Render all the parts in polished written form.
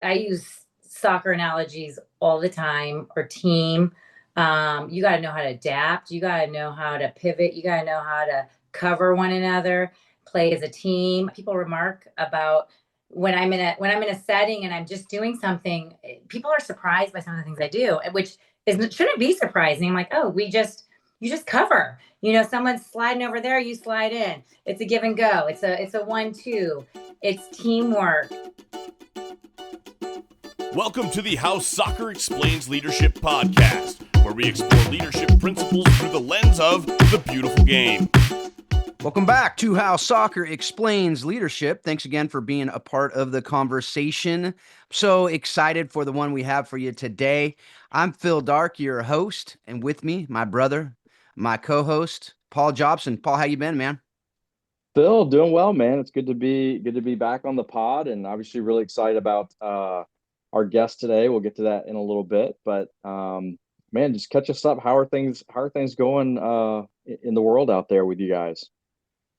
I use soccer analogies all the time, or team. You got to know how to adapt. You got to know how to pivot. You got to know how to cover one another, play as a team. People remark about when I'm in a setting and I'm just doing something. People are surprised by some of the things I do, which shouldn't be surprising. I'm like, oh, you just cover. Someone's sliding over there, you slide in. It's a give and go. It's a 1-2. It's teamwork. Welcome to the How Soccer Explains Leadership podcast, where we explore leadership principles through the lens of the beautiful game. Welcome back to How Soccer Explains Leadership. Thanks again for being a part of the conversation. So excited for the one we have for you today. I'm Phil Darke, your host, and with me, my brother, my co-host, Paul Jobson. Paul, how you been, man? Phil, doing well, man. It's good to be back on the pod, and obviously really excited about our guest today. We'll get to that in a little bit, but man, just catch us up. How are things going in the world out there with you guys?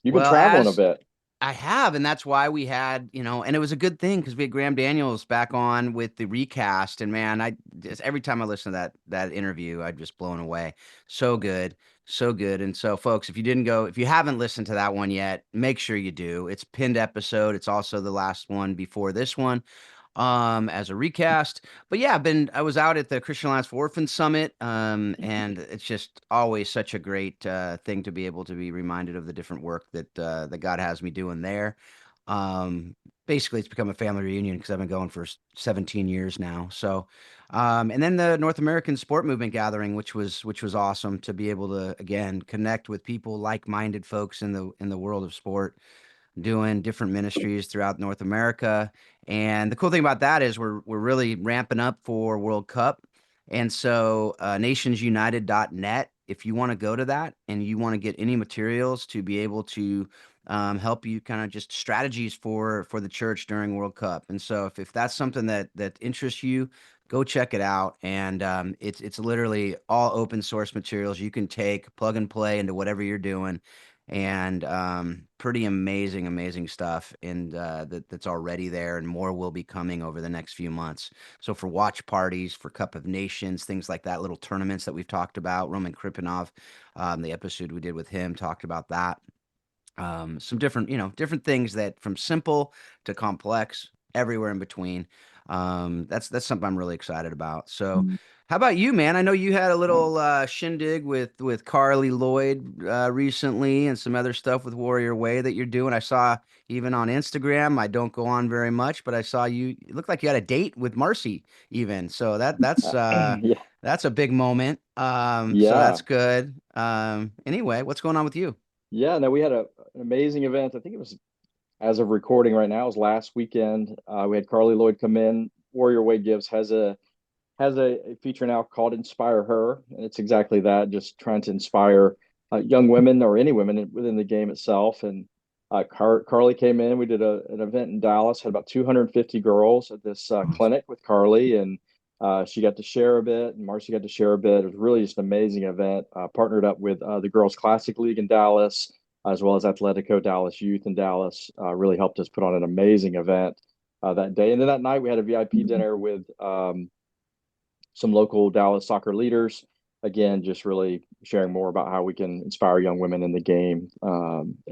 You've been traveling a bit. I have, and that's why we had, and it was a good thing because we had Graham Daniels back on with the recast, and man, every time I listen to that interview, I'm just blown away. So good, so good. And so, folks, if you haven't listened to that one yet, make sure you do. It's pinned episode. It's also the last one before this one, as a recast. But yeah, I was out at the Christian Alliance for Orphans Summit, and it's just always such a great thing to be able to be reminded of the different work that God has me doing there. Basically, it's become a family reunion because I've been going for 17 years now. So, and then the North American Sport Movement Gathering, which was awesome to be able to again connect with people, like-minded folks in the world of sport, doing different ministries throughout North America. And the cool thing about that is we're really ramping up for World Cup. And so nationsunited.net, if you want to go to that and you want to get any materials to be able to help you kind of just strategies for the church during World Cup. And so if that's something that interests you, go check it out. And it's literally all open source materials you can take, plug and play into whatever you're doing. And pretty amazing stuff, and that's already there, and more will be coming over the next few months. So for watch parties, for Cup of Nations, things like that, little tournaments that we've talked about, Roman Kripanov, the episode we did with him talked about that. Some different things that from simple to complex, everywhere in between. That's something I'm really excited about. So how about you, man? I know you had a little shindig with Carly Lloyd recently, and some other stuff with Warrior Way that you're doing. I saw even on Instagram. I don't go on very much, but I saw you. It looked like you had a date with Marcy even. So that's Yeah. that's a big moment. So that's good. Anyway, what's going on with you? Yeah, no, we had an amazing event. I think it was, as of recording right now, it was last weekend. We had Carly Lloyd come in. Warrior Way Gives has a feature now called Inspire Her, and it's exactly that, just trying to inspire young women or any women within the game itself. And Carly came in. We did an event in Dallas, had about 250 girls at this clinic with Carly, and she got to share a bit, and Marcy got to share a bit. It was really just an amazing event. Partnered up with the Girls Classic League in Dallas, as well as Atletico Dallas Youth in Dallas. Really helped us put on an amazing event that day. And then that night we had a VIP dinner with some local Dallas soccer leaders. Again, just really sharing more about how we can inspire young women in the game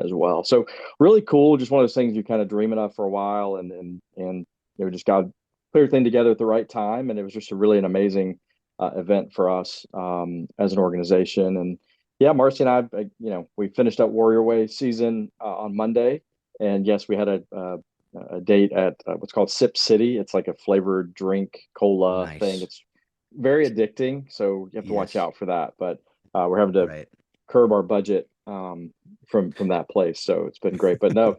as well. So really cool. Just one of those things you're kind of dreaming of for a while, and just got put everything together at the right time. And it was just an amazing event for us as an organization. And yeah, Marcy and I, we finished up Warrior Way season on Monday. And yes, we had a date at what's called Sip City. It's like a flavored drink cola thing. It's very addicting, so you have to watch out for that. But we're having to curb our budget from that place. So it's been great. But no,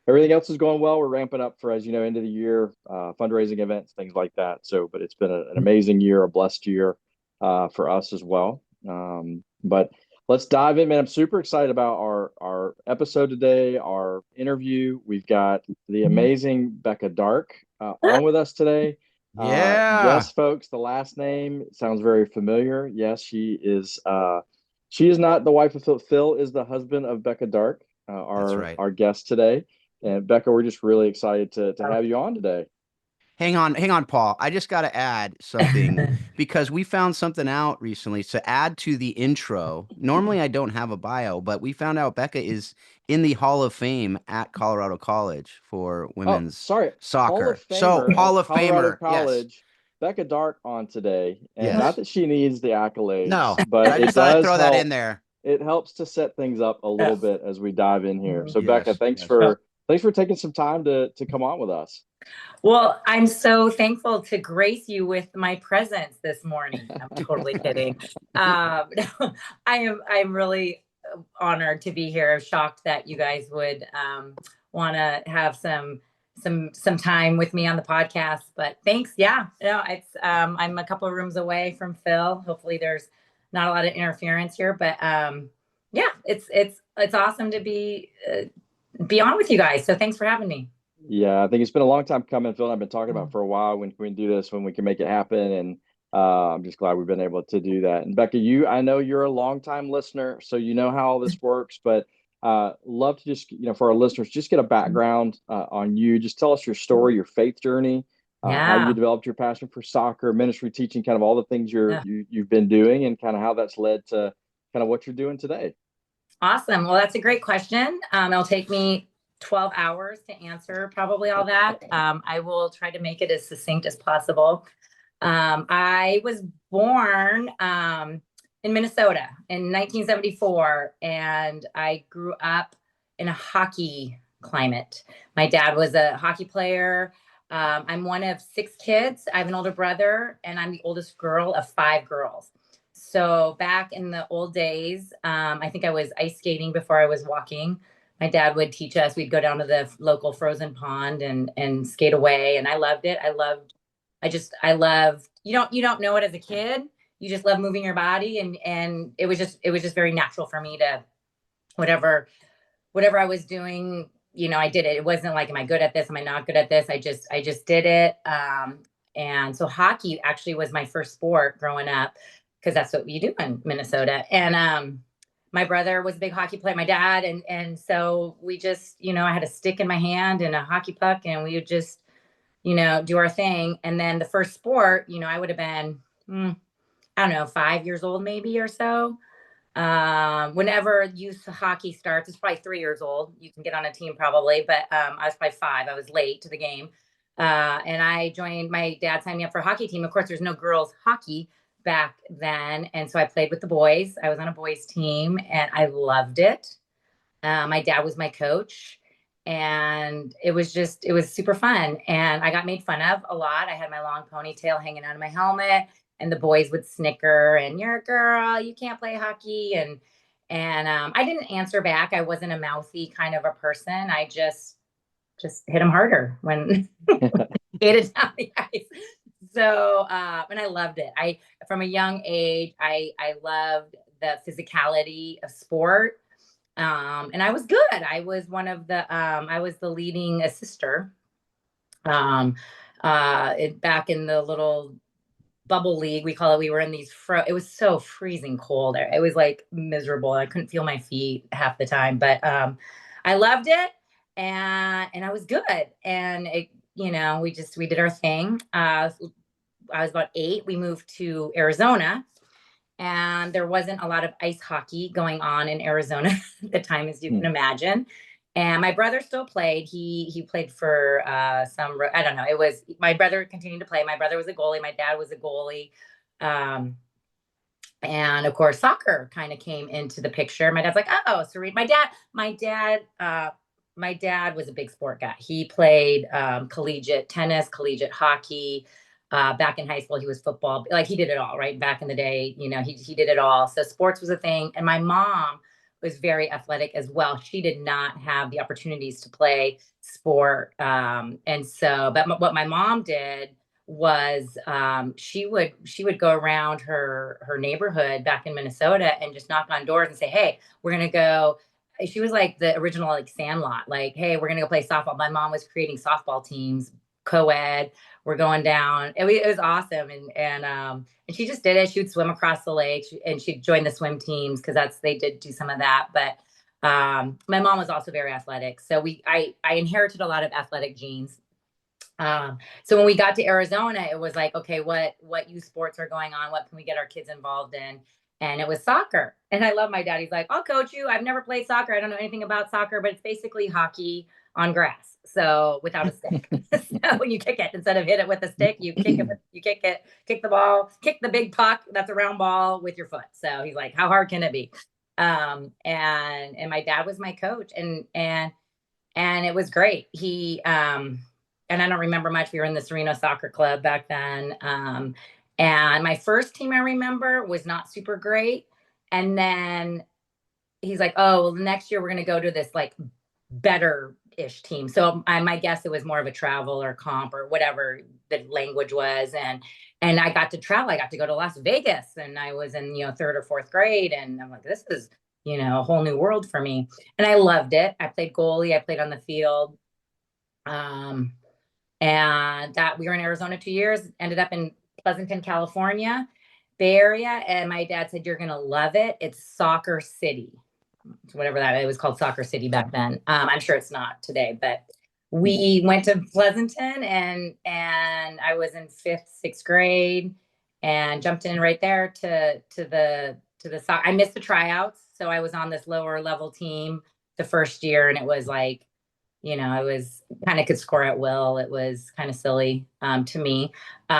everything else is going well. We're ramping up for, as you know, end of the year, fundraising events, things like that. So, but it's been an amazing year, a blessed year for us as well. But let's dive in, man. I'm super excited about our episode today, our interview. We've got the amazing Becca Darke on with us today. Yes, folks, the last name sounds very familiar. Yes, she is not the wife of Phil. Phil is the husband of Becca Darke, our guest today. And Becca, we're just really excited to have you on today. Hang on, Paul. I just got to add something because we found something out recently to add to the intro. Normally, I don't have a bio, but we found out Becca is in the Hall of Fame at Colorado College for Oh, women's sorry. Hall of soccer. So, Famer Hall at of Colorado Famer. Yes. College, Becca Darke on today. And Yes. not that she needs the accolades, No, but I it just thought I'd does throw that help. in there. It helps to set things up a little bit as we dive in here. So Becca, Yes. thanks Yes. for taking some time to come on with us. Well, I'm so thankful to grace you with my presence this morning. I'm totally kidding. I'm really honored to be here. Shocked that you guys would want to have some time with me on the podcast. But thanks. Yeah, no, it's I'm a couple of rooms away from Phil. Hopefully, there's not a lot of interference here. But yeah, it's awesome to be on with you guys. So thanks for having me. Yeah, I think it's been a long time coming. Phil and I've been talking about for a while when we can do this, when we can make it happen. And I'm just glad we've been able to do that. And Becca, I know you're a longtime listener, so you know how all this works, but love to just, for our listeners, just get a background on you. Just tell us your story, your faith journey, how you developed your passion for soccer, ministry, teaching, kind of all the things you've been doing and kind of how that's led to kind of what you're doing today. Awesome. Well, that's a great question. It'll take me 12 hours to answer probably all that. I will try to make it as succinct as possible. I was born in Minnesota in 1974, and I grew up in a hockey climate. My dad was a hockey player. I'm one of 6 kids. I have an older brother, and I'm the oldest girl of 5 girls. So back in the old days, I think I was ice skating before I was walking. My dad would teach us. We'd go down to the local frozen pond and skate away, and I loved it. I loved. You don't know it as a kid. You just love moving your body, and it was just very natural for me to whatever I was doing. I did it. It wasn't like, am I good at this? Am I not good at this? I just did it. And so hockey actually was my first sport growing up, because that's what you do in Minnesota. And my brother was a big hockey player, my dad. And so we just, I had a stick in my hand and a hockey puck, and we would just, do our thing. And then the first sport, I would have been, I don't know, 5 years old maybe or so. Whenever youth hockey starts, it's probably 3 years old. You can get on a team probably, but I was probably 5. I was late to the game. And I joined, my dad signed me up for a hockey team. Of course, there's no girls hockey back then. And so I played with the boys. I was on a boys team and I loved it. My dad was my coach, and it was super fun. And I got made fun of a lot. I had my long ponytail hanging out of my helmet, and the boys would snicker, and you're a girl, you can't play hockey. And I didn't answer back. I wasn't a mouthy kind of a person. I just hit them harder when skated down the ice. So, and I loved it. From a young age, I loved the physicality of sport. And I was good. I was I was the leading assister. Back in the little bubble league, we call it, we were in these, it was so freezing cold there. It was like miserable. I couldn't feel my feet half the time, but, I loved it, and I was good. And it, we did our thing. I was about 8. We moved to Arizona, and there wasn't a lot of ice hockey going on in Arizona at the time, as you can imagine. And my brother still played. He played for I don't know. It was, my brother continued to play. My brother was a goalie. My dad was a goalie. And of course, soccer kind of came into the picture. My dad's like, oh, so my dad was a big sport guy. He played collegiate tennis, collegiate hockey. Back in high school, he was football. Like, he did it all, right? Back in the day, he did it all. So sports was a thing. And my mom was very athletic as well. She did not have the opportunities to play sport. And so, but what my mom did was she would go around her neighborhood back in Minnesota and just knock on doors and say, hey, we're going to go. She was like the original, like, Sandlot, like, hey, we're going to go play softball. My mom was creating softball teams, co-ed. We're going down. It was awesome. And she just did it. She would swim across the lake, and she'd join the swim teams, because they did do some of that. But my mom was also very athletic. So I inherited a lot of athletic genes. So when we got to Arizona, it was like, okay, what youth sports are going on? What can we get our kids involved in? And it was soccer. And I love my dad. He's like, I'll coach you. I've never played soccer. I don't know anything about soccer, but it's basically hockey on grass. So without a stick. So when you kick it, instead of hit it with a stick, you kick it, kick the ball, kick the big puck that's a round ball with your foot. So he's like, how hard can it be? And my dad was my coach, and it was great. He and I don't remember much. We were in the Sereno Soccer Club back then. And my first team I remember was not super great. And then he's like, oh, well, next year we're going to go to this like better-ish team. So my guess it was more of a travel or comp or whatever the language was. And I got to travel. I got to go to Las Vegas, and I was in, third or fourth grade. And I'm like, this is, a whole new world for me. And I loved it. I played goalie. I played on the field. And that we were in Arizona 2 years, ended up in Pleasanton, California, Bay Area. And my dad said, you're going to love it. It's Soccer City, whatever it was called, Soccer City back then. I'm sure it's not today, but we went to Pleasanton, and I was in sixth grade, and jumped in right there to the soccer. I missed the tryouts. So I was on this lower level team the first year, and it was like, it was kind of could score at will. It was kind of silly to me,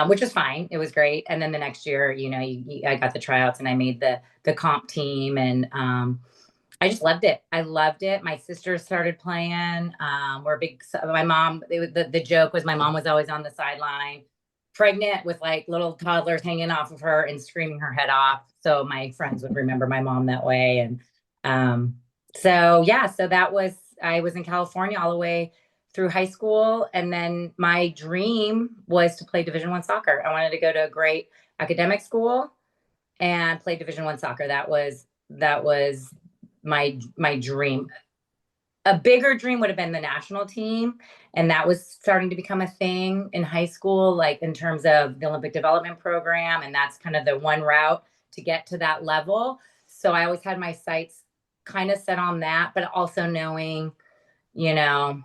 which was fine. It was great. And then the next year, I got the tryouts, and I made the comp team, and I just loved it. I loved it. My sisters started playing. My mom, the joke was my mom was always on the sideline, pregnant with like little toddlers hanging off of her and screaming her head off. So my friends would remember my mom that way. And so I was in California all the way through high school. And then my dream was to play Division I soccer. I wanted to go to a great academic school and play Division I soccer. That was my dream. A bigger dream would have been the national team. And that was starting to become a thing in high school, like in terms of the Olympic development program. And that's kind of the one route to get to that level. So I always had my sights kind of set on that, but also knowing, kind of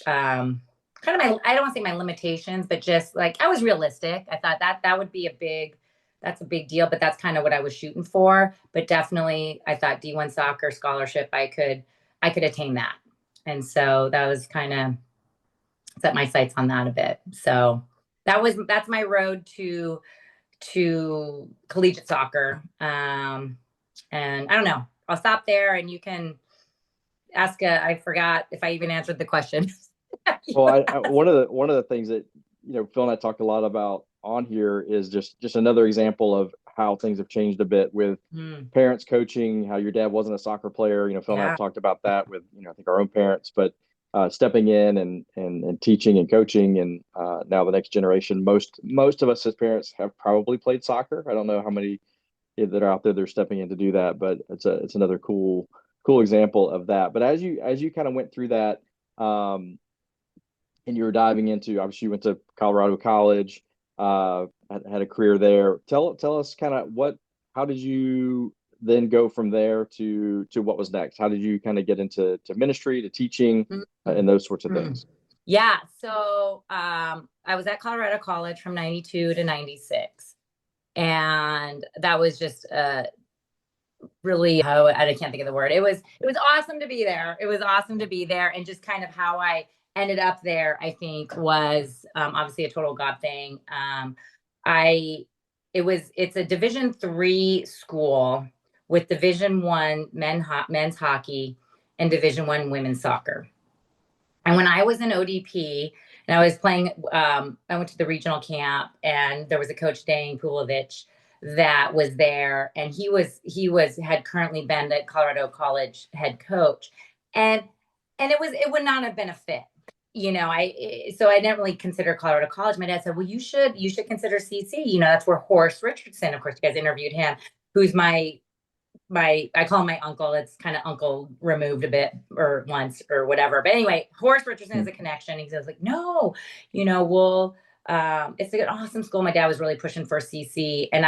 I don't want to say my limitations, but just like I was realistic. I thought that would be that's a big deal, but that's kind of what I was shooting for. But definitely I thought D1 soccer scholarship, I could attain that. And so that was kind of set my sights on that a bit. So that's my road to collegiate soccer. And I don't know, I'll stop there, and you can ask I forgot if I even answered the question. Well, one of the things that, Phil and I talked a lot about on here is just another example of how things have changed a bit with parents coaching, how your dad wasn't a soccer player. Phil and I have talked about that with, I think our own parents, but stepping in and teaching and coaching. And now the next generation, most of us as parents have probably played soccer. I don't know how many that are out there that are stepping in to do that, but it's another cool example of that. But as you kind of went through that, and you were diving into, obviously you went to Colorado College, had a career there. Tell us kind of how did you then go from there to what was next? How did you kind of get into ministry, to teaching, and those sorts of things? Yeah. So I was at Colorado College from 92 to 96. And that was just really, I can't think of the word. It was awesome to be there. It was awesome to be there. And just kind of how I ended up there, I think was obviously a total God thing. It's a Division III school with Division I men's hockey and Division I women's soccer. And when I was in ODP and I was playing, I went to the regional camp, and there was a coach, Dane Pulovich, that was there, and he had currently been the Colorado College head coach, and it would not have been a fit. So I didn't really consider Colorado College. My dad said, well, you should consider CC. That's where Horace Richardson, of course, you guys interviewed him, who's I call him my uncle. It's kind of uncle removed a bit or once or whatever. But anyway, Horace Richardson is a connection. He says like, no, it's an awesome school. My dad was really pushing for CC. And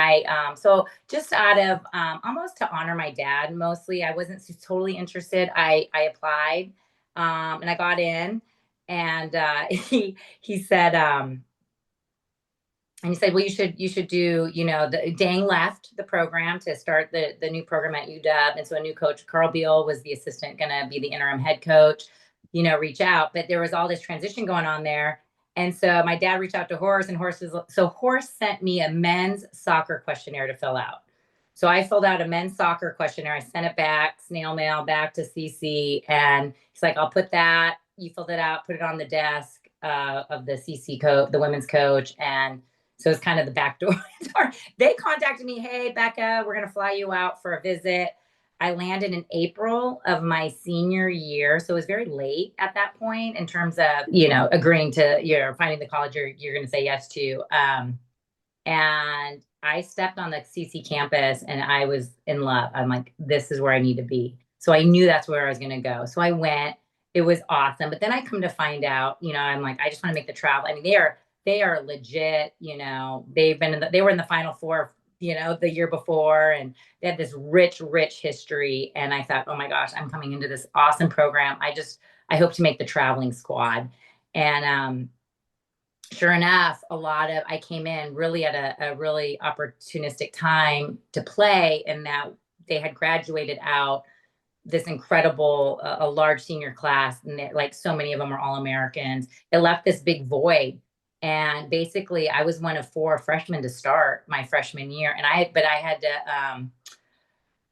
so just out of almost to honor my dad, mostly, I wasn't totally interested. I applied and I got in. And he said, and he said, well, you should do, Dang left the program to start the new program at UW. And so a new coach, Carl Beal, was the assistant, going to be the interim head coach, reach out. But there was all this transition going on there. And so my dad reached out to Horace, and Horace sent me a men's soccer questionnaire to fill out. So I filled out a men's soccer questionnaire. I sent it back, snail mail back to CC. And he's like, I'll put that, you filled it out, put it on the desk of the CC coach, the women's coach. And so it's kind of the back door. They contacted me, hey, Becca, we're going to fly you out for a visit. I landed in April of my senior year. So it was very late at that point in terms of, agreeing to, finding the college you're going to say yes to. And I stepped on the CC campus and I was in love. I'm like, this is where I need to be. So I knew that's where I was going to go. So I went. It was awesome. But then I come to find out, I'm like, I just want to make the travel. I mean, they are legit, they were in the Final Four, the year before, and they had this rich history. And I thought, oh my gosh, I'm coming into this awesome program. I hope to make the traveling squad. And sure enough, I came in really at a really opportunistic time to play, and that they had graduated out this incredible, a large senior class. And like so many of them are All-Americans. It left this big void. And basically I was one of 4 freshmen to start my freshman year. And I had to,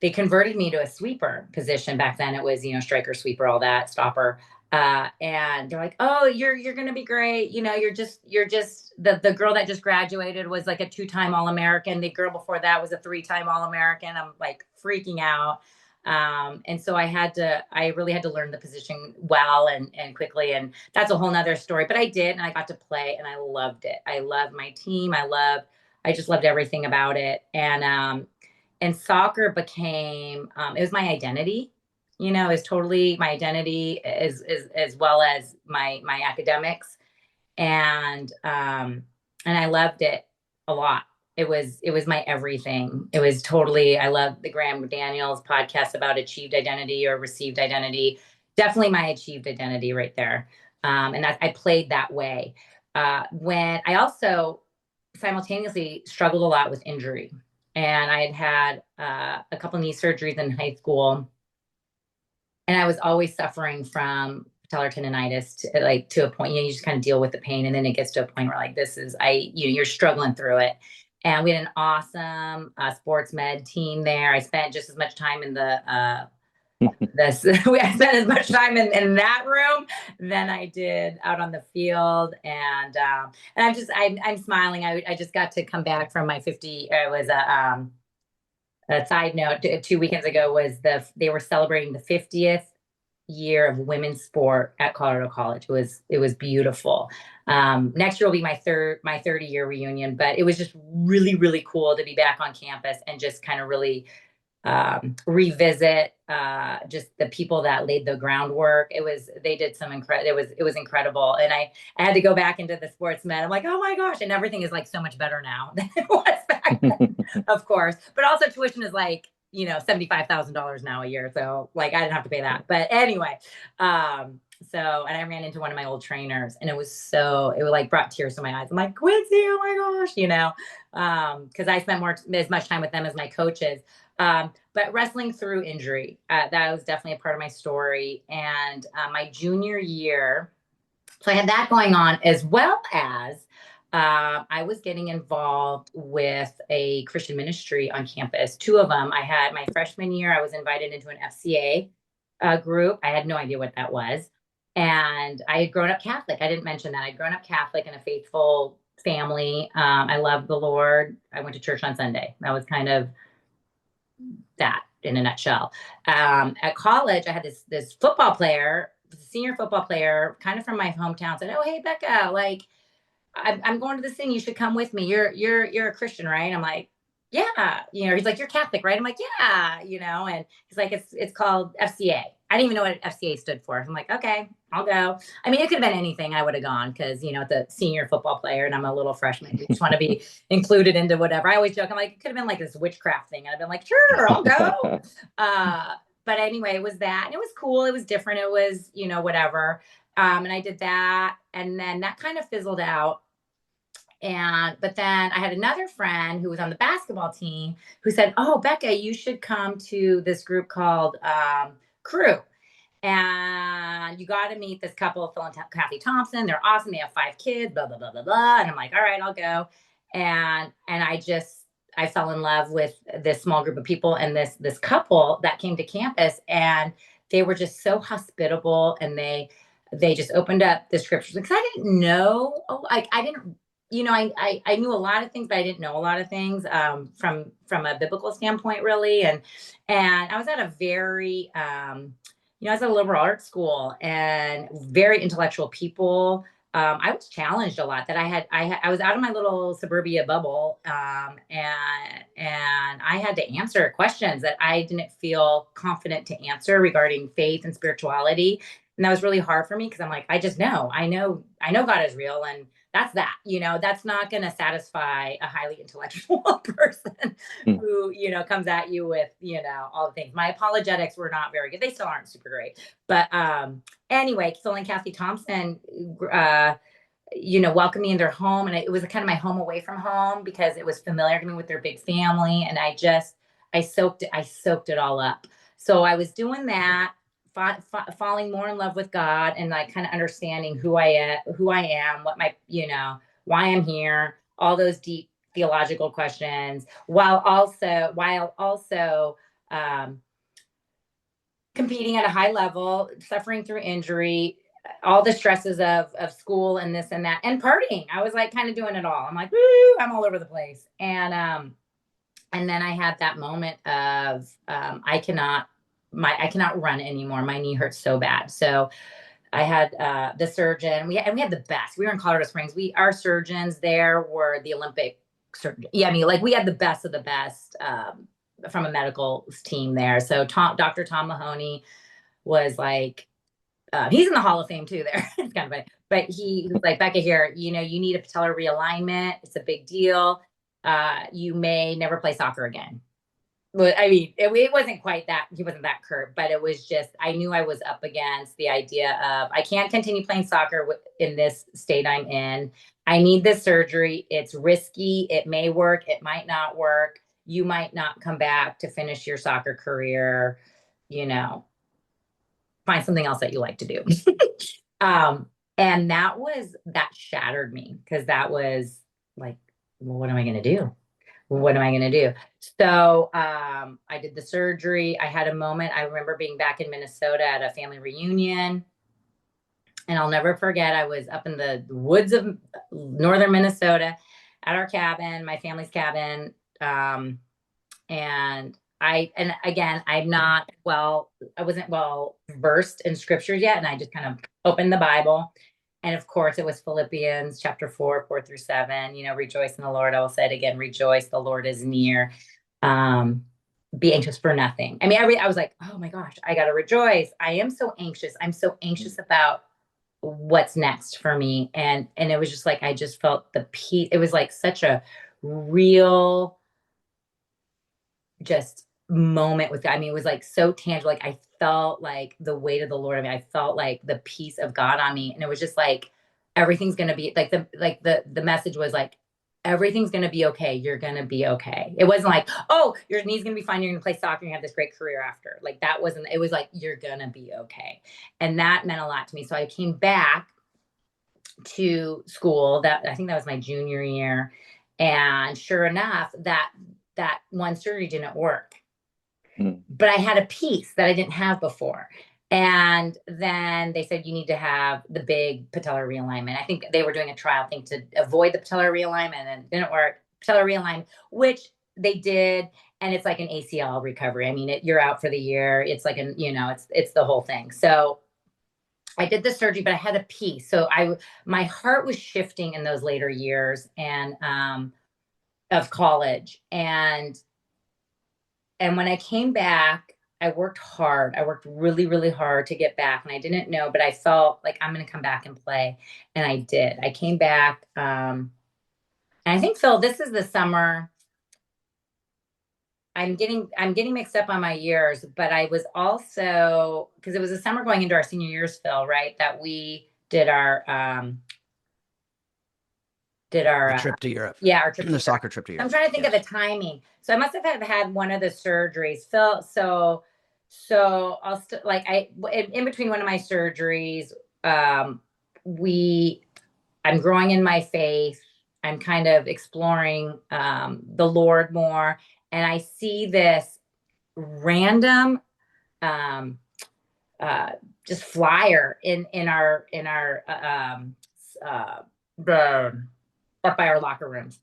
they converted me to a sweeper position. Back then it was, striker, sweeper, all that, stopper. And they're like, oh, you're going to be great. You're just the girl that just graduated was like a 2-time All-American. The girl before that was a 3-time All-American. I'm like freaking out. And so I really had to learn the position well and quickly. And that's a whole nother story, but I did, and I got to play and I loved it. I loved my team. I just loved everything about it. And soccer became, it was my identity, it was totally my identity as well as my academics. And I loved it a lot. It was my everything. It was totally, I love the Graham Daniels podcast about achieved identity or received identity. Definitely my achieved identity right there. And I played that way. When I also simultaneously struggled a lot with injury, and I had a couple knee surgeries in high school, and I was always suffering from patellar tendonitis to a point, you just kind of deal with the pain. And then it gets to a point where like, you're struggling through it. And we had an awesome sports med team there. I spent just as much time in I spent as much time in that room than I did out on the field. And I'm smiling. I just got to come back from my 50. It was a side note. 2 weekends ago they were celebrating the 50th year of women's sport at Colorado College. It was beautiful. Next year will be my 30-year reunion, but it was just really, really cool to be back on campus and just kind of really revisit just the people that laid the groundwork. They did some it was incredible. And I had to go back into the sports med. I'm like, oh my gosh. And everything is like so much better now than it was back then, of course. But also tuition is like, $75,000 now a year. So like, I didn't have to pay that, but anyway, and I ran into one of my old trainers, and it like brought tears to my eyes. I'm like, Quincy, oh my gosh, cause I spent as much time with them as my coaches. But wrestling through injury, that was definitely a part of my story. And, my junior year, so I had that going on, as well as, I was getting involved with a Christian ministry on campus. 2 of them. I had my freshman year, I was invited into an FCA group. I had no idea what that was. And I had grown up Catholic. I didn't mention that. I'd grown up Catholic in a faithful family. I loved the Lord. I went to church on Sunday. That was kind of that in a nutshell. At college, I had this football player, senior football player, kind of from my hometown, said, oh, hey, Becca, like, I'm going to this thing. You should come with me. You're a Christian, right? I'm like, yeah. He's like, you're Catholic, right? I'm like, yeah. And he's like, it's called FCA. I didn't even know what FCA stood for. I'm like, okay, I'll go. I mean, it could have been anything. I would have gone because, the senior football player and I'm a little freshman. You just want to be included into whatever. I always joke. I'm like, it could have been like this witchcraft thing. And I've been like, sure, I'll go. But anyway, it was that. And it was cool. It was different. It was, whatever. And I did that, and then that kind of fizzled out. But then I had another friend who was on the basketball team who said, "Oh, Becca, you should come to this group called Crew. And you got to meet this couple, Phil and Kathy Thompson. They're awesome. They have 5 kids, blah, blah, blah, blah, blah." And I'm like, all right, I'll go. And I fell in love with this small group of people and this couple that came to campus, and they were just so hospitable, and they just opened up the scriptures because I didn't know. Oh, I didn't, I knew a lot of things, but I didn't know a lot of things from a biblical standpoint, really. And I was at a very, I was at a liberal arts school and very intellectual people. I was challenged a lot. That I was out of my little suburbia bubble, and I had to answer questions that I didn't feel confident to answer regarding faith and spirituality. And that was really hard for me because I'm like, I know God is real, and that's that. That's not going to satisfy a highly intellectual person who, comes at you with, all the things. My apologetics were not very good. They still aren't super great. But anyway, Phil and Kathy Thompson, welcomed me in their home. And it was kind of my home away from home because it was familiar to me with their big family. And I soaked it all up. So I was doing that, falling more in love with God, and like kind of understanding who I am, what my, why I'm here, all those deep theological questions, while also competing at a high level, suffering through injury, all the stresses of school and this and that, and partying. I was like kind of doing it all. I'm like, woo, I'm all over the place. And then I had that moment of I cannot run anymore. My knee hurts so bad. So I had the surgeon. We had the best. We were in Colorado Springs. Our surgeons there were the Olympic surgeons. Yeah, I mean, like we had the best of the best from a medical team there. So Dr. Tom Mahoney was like, he's in the Hall of Fame too there. It's kind of funny. But he was like, "Becca, here, you need a patellar realignment. It's a big deal. You may never play soccer again." But I mean, it wasn't quite that. He wasn't that curt, but it was just, I knew I was up against the idea of, I can't continue playing soccer in this state I'm in. I need this surgery. It's risky. It may work. It might not work. You might not come back to finish your soccer career. Find something else that you like to do. And that shattered me, because that was like, well, what am I going to do? What am I going to do? So I did the surgery. I had a moment. I remember being back in Minnesota at a family reunion. And I'll never forget, I was up in the woods of northern Minnesota at our cabin, my family's cabin. And again, I wasn't well versed in scriptures yet. And I just kind of opened the Bible. And of course, it was Philippians chapter 4:4-7. Rejoice in the Lord. I will say it again, rejoice, the Lord is near. Be anxious for nothing. I mean, I was like, oh my gosh, I got to rejoice. I am so anxious. I'm so anxious about what's next for me. And it was just like, I just felt the peace. It was like such a real just moment with God. I mean, it was like so tangible. Like I felt like the weight of the Lord. I mean, I felt like the peace of God on me. And it was just like, everything's going to be like the message was like, everything's going to be okay. You're going to be okay. It wasn't like, oh, your knee's going to be fine. You're going to play soccer and have this great career after. Like that wasn't, it was like, you're going to be okay. And that meant a lot to me. So I came back to school, that I think that was my junior year. And sure enough, that one surgery didn't work. But I had a piece that I didn't have before. And then they said, you need to have the big patellar realignment. I think they were doing a trial thing to avoid the patellar realignment, and it didn't work. Patellar realignment, which they did. And it's like an ACL recovery. I mean, you're out for the year. It's like it's the whole thing. So I did the surgery, but I had a piece. So my heart was shifting in those later years and of college. And when I came back, I worked hard. I worked really, really hard to get back. And I didn't know, but I felt like I'm going to come back and play. And I did. I came back. And I think, Phil, this is the summer. I'm getting mixed up on my years, but I was also, because it was a summer going into our senior years, Phil, right? That we did our The trip to Europe. yeah, our trip to The Europe. soccer trip to Europe. I'm trying to think of the timing. So I must have had one of the surgeries, Phil. So I'll like in between one of my surgeries, um, I'm growing in my faith. I'm kind of exploring the Lord more, and I see this random um, uh, just flyer in our uh, the up by our locker rooms.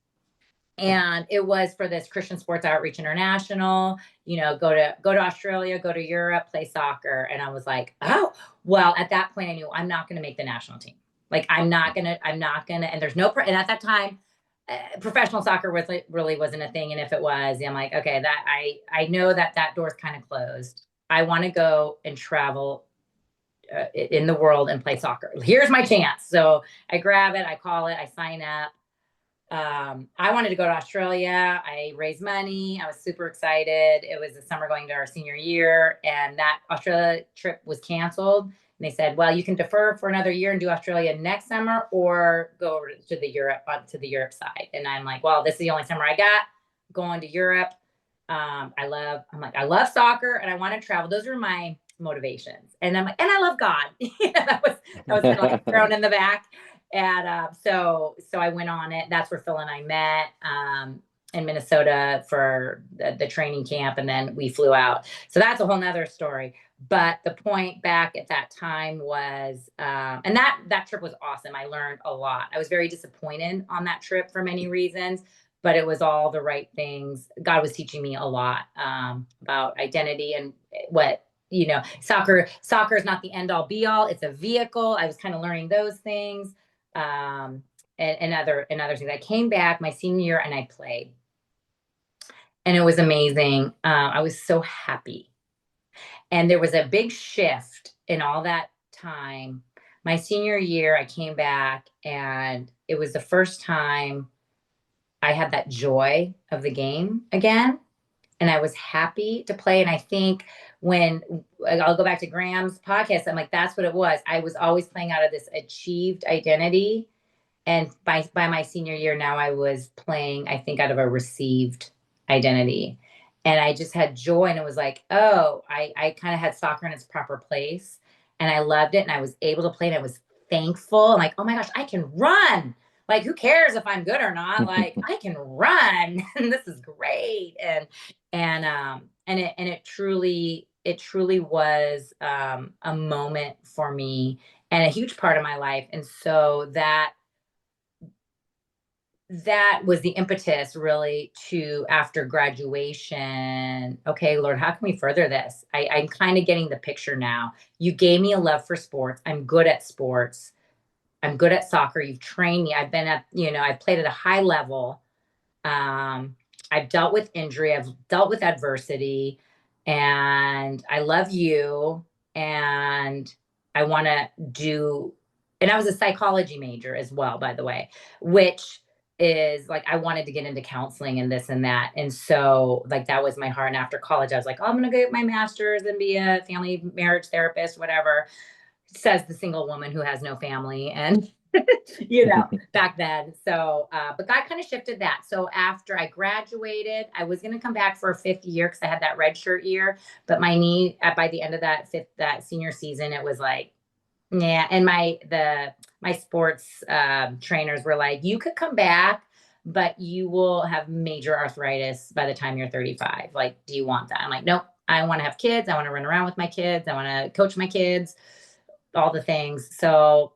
And it was for this Christian Sports Outreach International, go to Australia, go to Europe, play soccer. And I was like, oh, well, at that point I knew I'm not going to make the national team. Like, I'm not going to, and there's no, and at that time, professional soccer was like, really wasn't a thing. And if it was, I'm like, okay, that I know that door's kind of closed. I want to go and travel in the world and play soccer. Here's my chance. So I grab it, I call it, I sign up. I wanted to go to Australia. I raised money. I was super excited. It was the summer going to our senior year, and that Australia trip was canceled. And they said, well, you can defer for another year and do Australia next summer, or go over to the Europe side. And I'm like, well, this is the only summer I got going to Europe. I love soccer and I want to travel. Those are my motivations. And I'm like, and I love God. That was kind of like thrown in the back. And so I went on it. That's where Phil and I met in Minnesota for the training camp, and then we flew out. So that's a whole nother story. But the point back at that time was, and that trip was awesome. I learned a lot. I was very disappointed on that trip for many reasons, but it was all the right things. God was teaching me a lot about identity and what, soccer is not the end all be all. It's a vehicle. I was kind of learning those things. And other things. I came back my senior year and I played, and it was amazing. I was so happy, and there was a big shift in all that time. My senior year, I came back, and it was the first time I had that joy of the game again, and I was happy to play. And I think when I'll go back to Graham's podcast, I'm like, that's what it was. I was always playing out of this achieved identity. And by my senior year, now I was playing, I think, out of a received identity. And I just had joy. And it was like, oh, I kind of had soccer in its proper place. And I loved it. And I was able to play. And I was thankful. I'm like, oh my gosh, I can run. Like, who cares if I'm good or not? Like, I can run. And this is great. And it truly was a moment for me and a huge part of my life. And so that was the impetus really to, after graduation, okay, Lord, how can we further this? I'm kind of getting the picture now. You gave me a love for sports. I'm good at sports. I'm good at soccer. You've trained me. I've played at a high level. I've dealt with injury. I've dealt with adversity, and I love you. And I want to and I was a psychology major as well, by the way, which is like, I wanted to get into counseling and this and that. And so like, that was my heart. And after college, I was like, oh, I'm going to get my master's and be a family marriage therapist, whatever, says the single woman who has no family. And, back then. So, but God kind of shifted that. So after I graduated, I was going to come back for a fifth year because I had that red shirt year, but my knee by the end of that senior season, it was like, yeah. And my sports trainers were like, you could come back, but you will have major arthritis by the time you're 35. Like, do you want that? I'm like, nope, I want to have kids. I want to run around with my kids. I want to coach my kids, all the things. So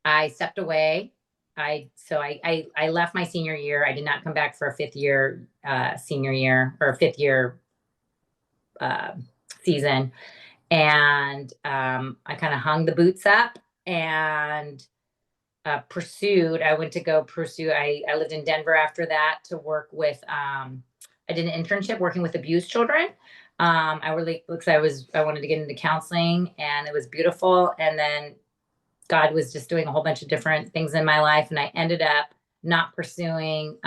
I stepped away. I left my senior year. I did not come back for a fifth year senior year or fifth year season. And I kind of hung the boots up and pursued. I went to go pursue. I lived in Denver after that to work with. I did an internship working with abused children. I wanted to get into counseling, and it was beautiful. And then God was just doing a whole bunch of different things in my life, and I ended up not pursuing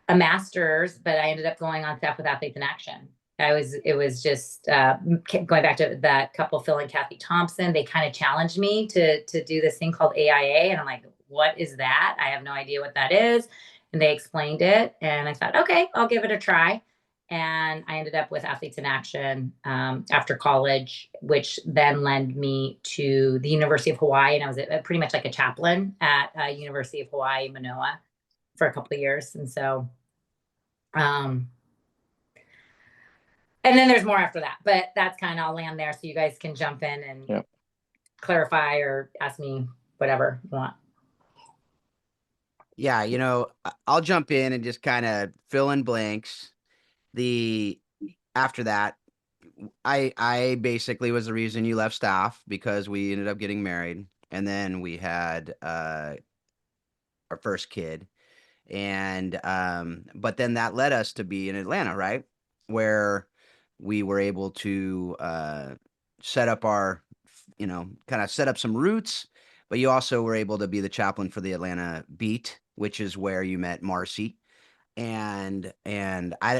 a master's, but I ended up going on staff with Athletes in Action. It was just going back to that couple, Phil and Kathy Thompson. They kind of challenged me to do this thing called AIA, and I'm like, what is that? I have no idea what that is. And they explained it, and I thought, okay, I'll give it a try. And I ended up with Athletes in Action after college, which then led me to the University of Hawaii, and I was pretty much like a chaplain at University of Hawaii, Manoa, for a couple of years. And so, and then there's more after that, but that's kind of, I'll land there so you guys can jump in and clarify or ask me whatever you want. Yeah, I'll jump in and just kind of fill in blanks. After that, I basically was the reason you left staff, because we ended up getting married, and then we had our first kid. And but then that led us to be in Atlanta, right? Where we were able to set up our, kind of set up some roots, but you also were able to be the chaplain for the Atlanta Beat, which is where you met Marcy. And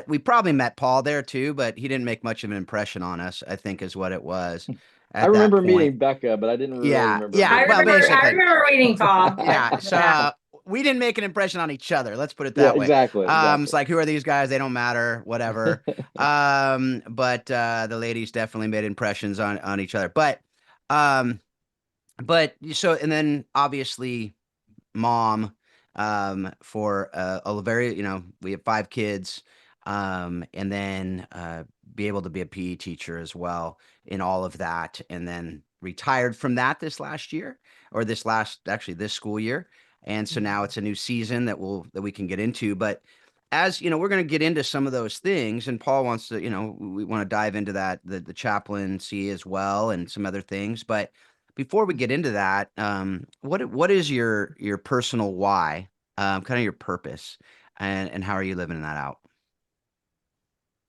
we probably met Paul there too, but he didn't make much of an impression on us, I think is what it was. I remember meeting Becca, but I didn't really remember. Yeah. I remember meeting Paul. Yeah. So we didn't make an impression on each other. Let's put it that way. Exactly. It's like, who are these guys? They don't matter, whatever. But the ladies definitely made impressions on each other. But so, and then obviously mom, for a very, we have 5 kids, and then be able to be a PE teacher as well in all of that, and then retired from that this school year. And so now it's a new season that we can get into. But as we're going to get into some of those things, and Paul wants to, we want to dive into that, the chaplaincy as well, and some other things. But before we get into that, what is your personal why, kind of your purpose, and how are you living that out?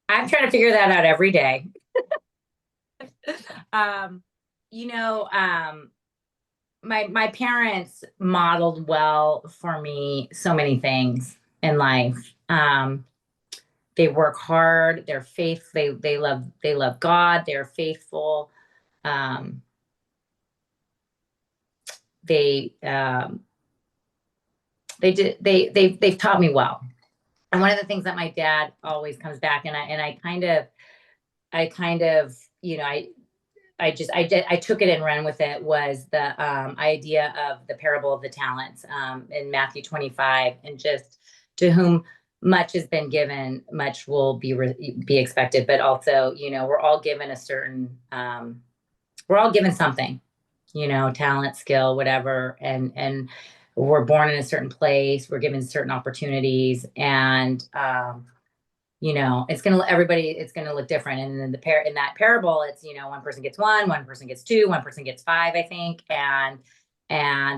I'm trying to figure that out every day. My parents modeled well for me so many things in life. They work hard. They're faithful. They love God. They're faithful. They've taught me well. And one of the things that my dad always comes back, and I took it and ran with it, was the idea of the parable of the talents in Matthew 25, and just to whom much has been given, much will be expected. But also, we're all given we're all given something, talent, skill, whatever, and we're born in a certain place, we're given certain opportunities, and it's going to look different. And then in that parable, it's, one person gets 1, one person gets 2, one person gets 5, I think. And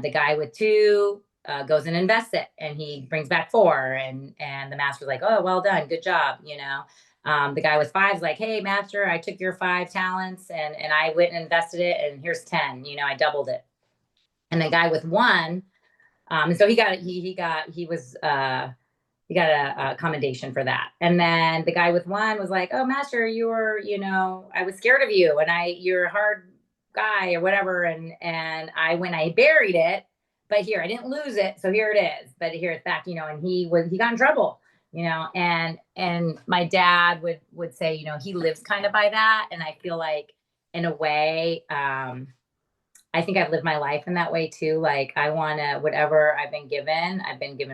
the guy with 2 goes and invests it, and he brings back 4, and the master's like, oh, well done. Good job. The guy with 5 is like, hey, master, I took your 5 talents and I went and invested it, and here's 10, I doubled it. And the guy with 1, and so he got a commendation for that. And then the guy with 1 was like, oh, master, you were, I was scared of you, and you're a hard guy or whatever. And I buried it, but here, I didn't lose it. So here it is, but here it's back, and he got in trouble, and my dad would say, he lives kind of by that. And I feel like, in a way, I think I've lived my life in that way too. Like, I want to, whatever I've been given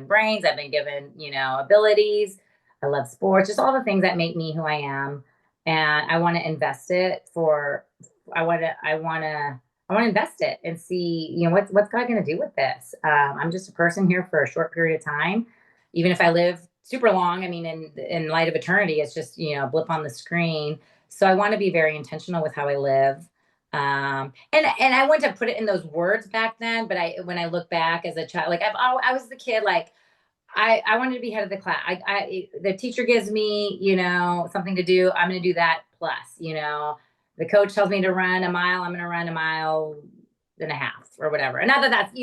brains, I've been given, abilities. I love sports, just all the things that make me who I am. And I want to invest it I want to invest it and see, what's God going to do with this? I'm just a person here for a short period of time. Even if I live super long, I mean, in light of eternity, it's just, a blip on the screen. So I want to be very intentional with how I live. And I wouldn't have put it in those words back then, but when I look back as a child, like I was the kid, like I wanted to be head of the class. The teacher gives me, something to do, I'm going to do that plus, the coach tells me to run a mile, I'm going to run a mile and a half or whatever. And not that that's,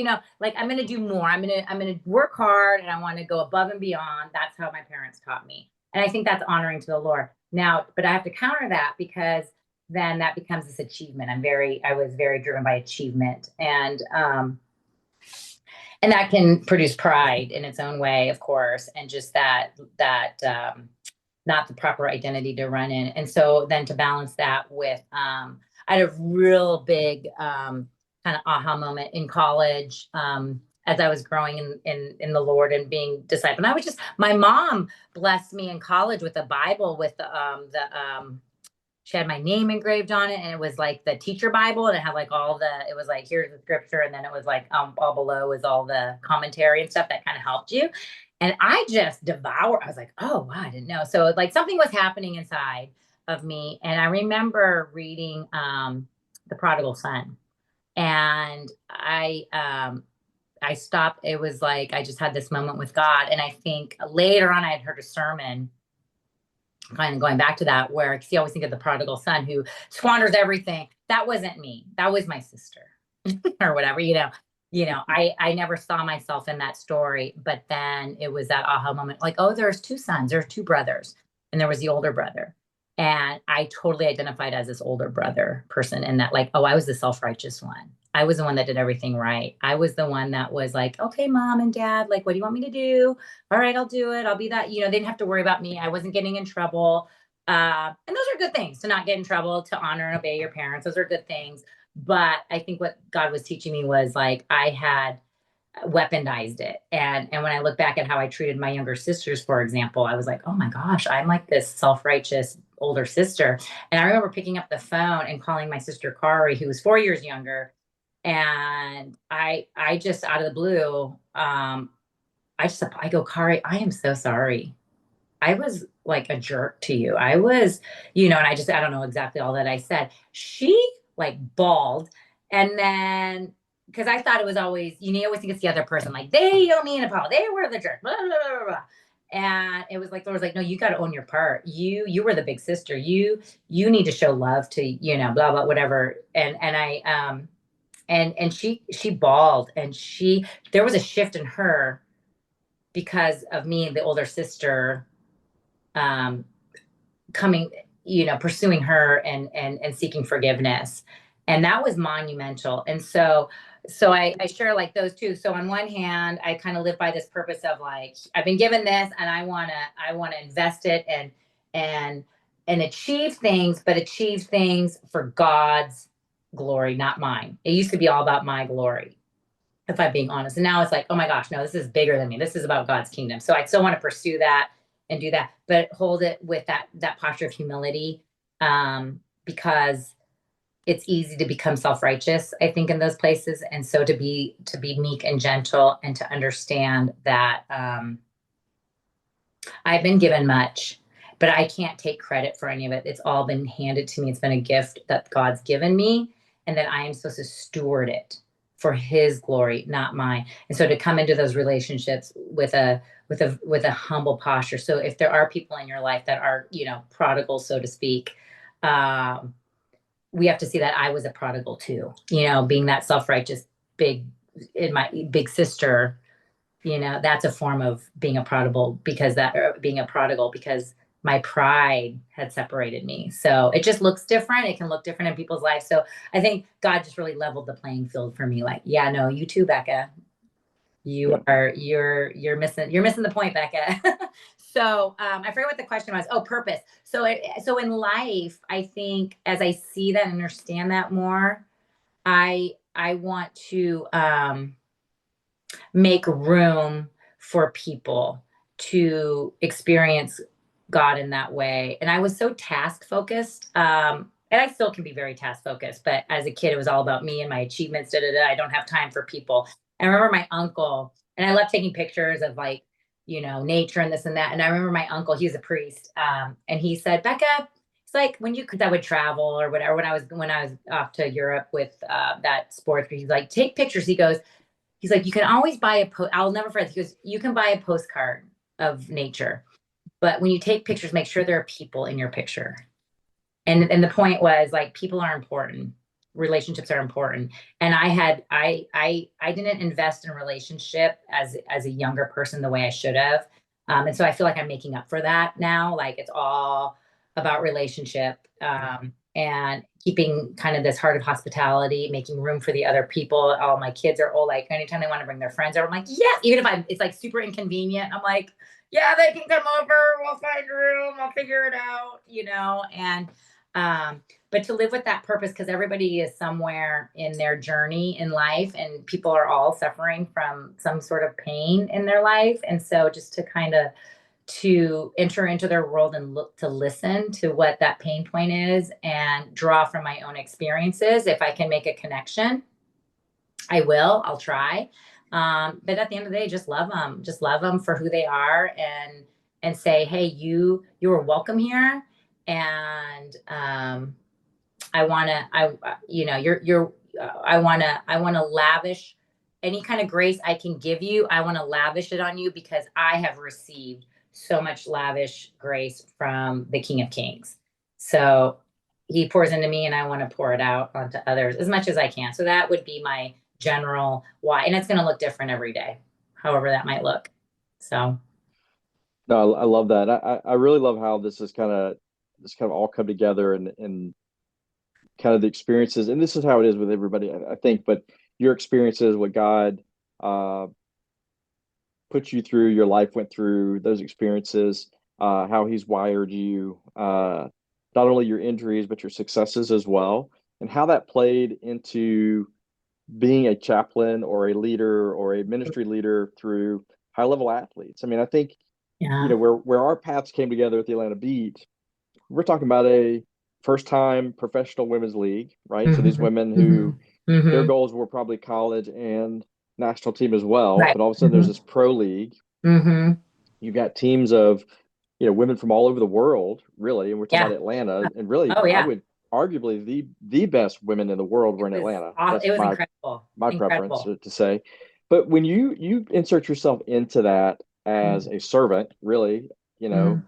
like, I'm going to do more. I'm going to work hard and I want to go above and beyond. That's how my parents taught me. And I think that's honoring to the Lord. Now, but I have to counter that, because then that becomes this achievement. I was very driven by achievement, and that can produce pride in its own way, of course, and just that not the proper identity to run in. And so then to balance that with, I had a real big kind of aha moment in college, as I was growing in the Lord and being discipled. And my mom blessed me in college with a Bible with she had my name engraved on it, and it was like the teacher Bible, and it had like it was like, here's the scripture, and then it was like all below was all the commentary and stuff that kind of helped you. And I just devoured. I was like, oh wow, I didn't know. So like something was happening inside of me, and I remember reading The Prodigal Son, and I stopped. It was like I just had this moment with God, and I think later on I had heard a sermon, kind of going back to that, where, because you always think of the prodigal son who squanders everything. That wasn't me. That was my sister or whatever, I never saw myself in that story, but then it was that aha moment, like, oh, there's two sons, there's two brothers, and there was the older brother. And I totally identified as this older brother person, and that, like, oh, I was the self-righteous one. I was the one that did everything right. I was the one that was like, okay, mom and dad, like, what do you want me to do? All right, I'll do it. I'll be that, they didn't have to worry about me. I wasn't getting in trouble. And those are good things, to not get in trouble, to honor and obey your parents. Those are good things. But I think what God was teaching me was, like, I had weaponized it. And when I look back at how I treated my younger sisters, for example, I was like, oh my gosh, I'm like this self-righteous older sister. And I remember picking up the phone and calling my sister Kari, who was 4 years younger. And I just, out of the blue, I go, Kari, I am so sorry. I was like a jerk to you. I was, and I don't know exactly all that I said. She like bawled. And then, because I thought it was always, you always think it's the other person, like, they owe me an apology. They were the jerk, blah, blah, blah, blah. And it was like, there was like, no, you got to own your part. You were the big sister. You need to show love to, blah, blah, whatever. And I, and she bawled, and there was a shift in her because of me, the older sister, coming, pursuing her and seeking forgiveness. And that was monumental. And so I share like those two. So on one hand, I kind of live by this purpose of, like, I've been given this, and I want to invest it and achieve things, but achieve things for God's glory, not mine. It used to be all about my glory, if I'm being honest. And now it's like, oh my gosh, no, this is bigger than me. This is about God's kingdom. So I still want to pursue that and do that, but hold it with that posture of humility, because it's easy to become self-righteous, I think, in those places. And so to be meek and gentle, and to understand that I've been given much, but I can't take credit for any of it. It's all been handed to me. It's been a gift that God's given me, and that I am supposed to steward it for His glory, not mine. And so to come into those relationships with a humble posture. So if there are people in your life that are, prodigals, so to speak, we have to see that I was a prodigal too, being that self-righteous in my big sister, that's a form of being a prodigal, because my pride had separated me. So it just looks different. It can look different in people's lives. So I think God just really leveled the playing field for me. Like, yeah, no, you too, Becca. You're missing the point, Becca. So I forget what the question was. Oh, purpose. So in life, I think as I see that and understand that more, I want to make room for people to experience God in that way. And I was so task focused. And I still can be very task focused, but as a kid, it was all about me and my achievements. I don't have time for people. I remember my uncle, and I love taking pictures of, like, nature and this and that. And I remember my uncle, he was a priest. And he said, Becca, it's like, cause I would travel or whatever, when I was off to Europe with that sports, he's like, take pictures. He's like, you can always buy I'll never forget. He goes, you can buy a postcard of nature, but when you take pictures, make sure there are people in your picture. And the point was, like, people are important. relationships are important. And I didn't invest in relationship as a younger person the way I should have. And so I feel like I'm making up for that now. Like it's all about relationship, and keeping kind of this heart of hospitality, making room for the other people. All my kids are all like, anytime they want to bring their friends over, I'm like, yeah, even if it's like super inconvenient, I'm like, yeah, they can come over. We'll find room. I'll figure it out, and, but to live with that purpose, because everybody is somewhere in their journey in life, and people are all suffering from some sort of pain in their life. And so just to kind of to enter into their world and look to listen to what that pain point is and draw from my own experiences. If I can make a connection, I'll try. But at the end of the day, just love them for who they are, and say, hey, you are welcome here. And, I want to lavish any kind of grace I can give you. I want to lavish it on you, because I have received so much lavish grace from the King of Kings. So he pours into me, and I want to pour it out onto others as much as I can. So that would be my general why. And it's going to look different every day, however that might look. So. No, I love that. I really love how this kind of all come together, and kind of the experiences. And this is how it is with everybody, I think, but your experiences, what God put you through, your life went through, those experiences, how he's wired you, not only your injuries, but your successes as well, and how that played into being a chaplain or a leader or a ministry leader through high level athletes. I mean, I think, Yeah. where our paths came together at the Atlanta Beat, we're talking about a first time professional women's league, right? Mm-hmm. So these women who Mm-hmm. their goals were probably college and national team as well. Right. But all of a sudden there's this pro league. Mm-hmm. You've got teams of, women from all over the world, really. And we're talking Yeah. about Atlanta, and really, Oh, yeah. I would arguably the best women in the world were in Atlanta. That's It was incredible. my preference to say. But when you insert yourself into that as a servant, really, and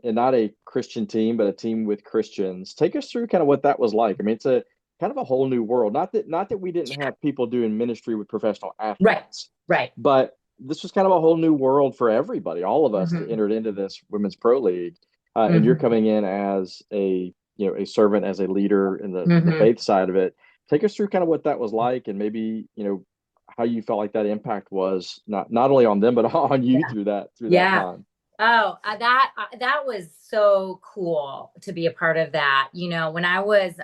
not a Christian team, but a team with Christians, take us through kind of what that was like. I mean, it's a kind of a whole new world. Not that we didn't have people doing ministry with professional athletes, Right. but this was kind of a whole new world for everybody, all of us that entered into this women's pro league. And you're coming in as a servant, as a leader in the faith side of it. Take us through kind of what that was like, and maybe how you felt like that impact was not only on them but on you through that time. Oh, that was so cool to be a part of that. When I was,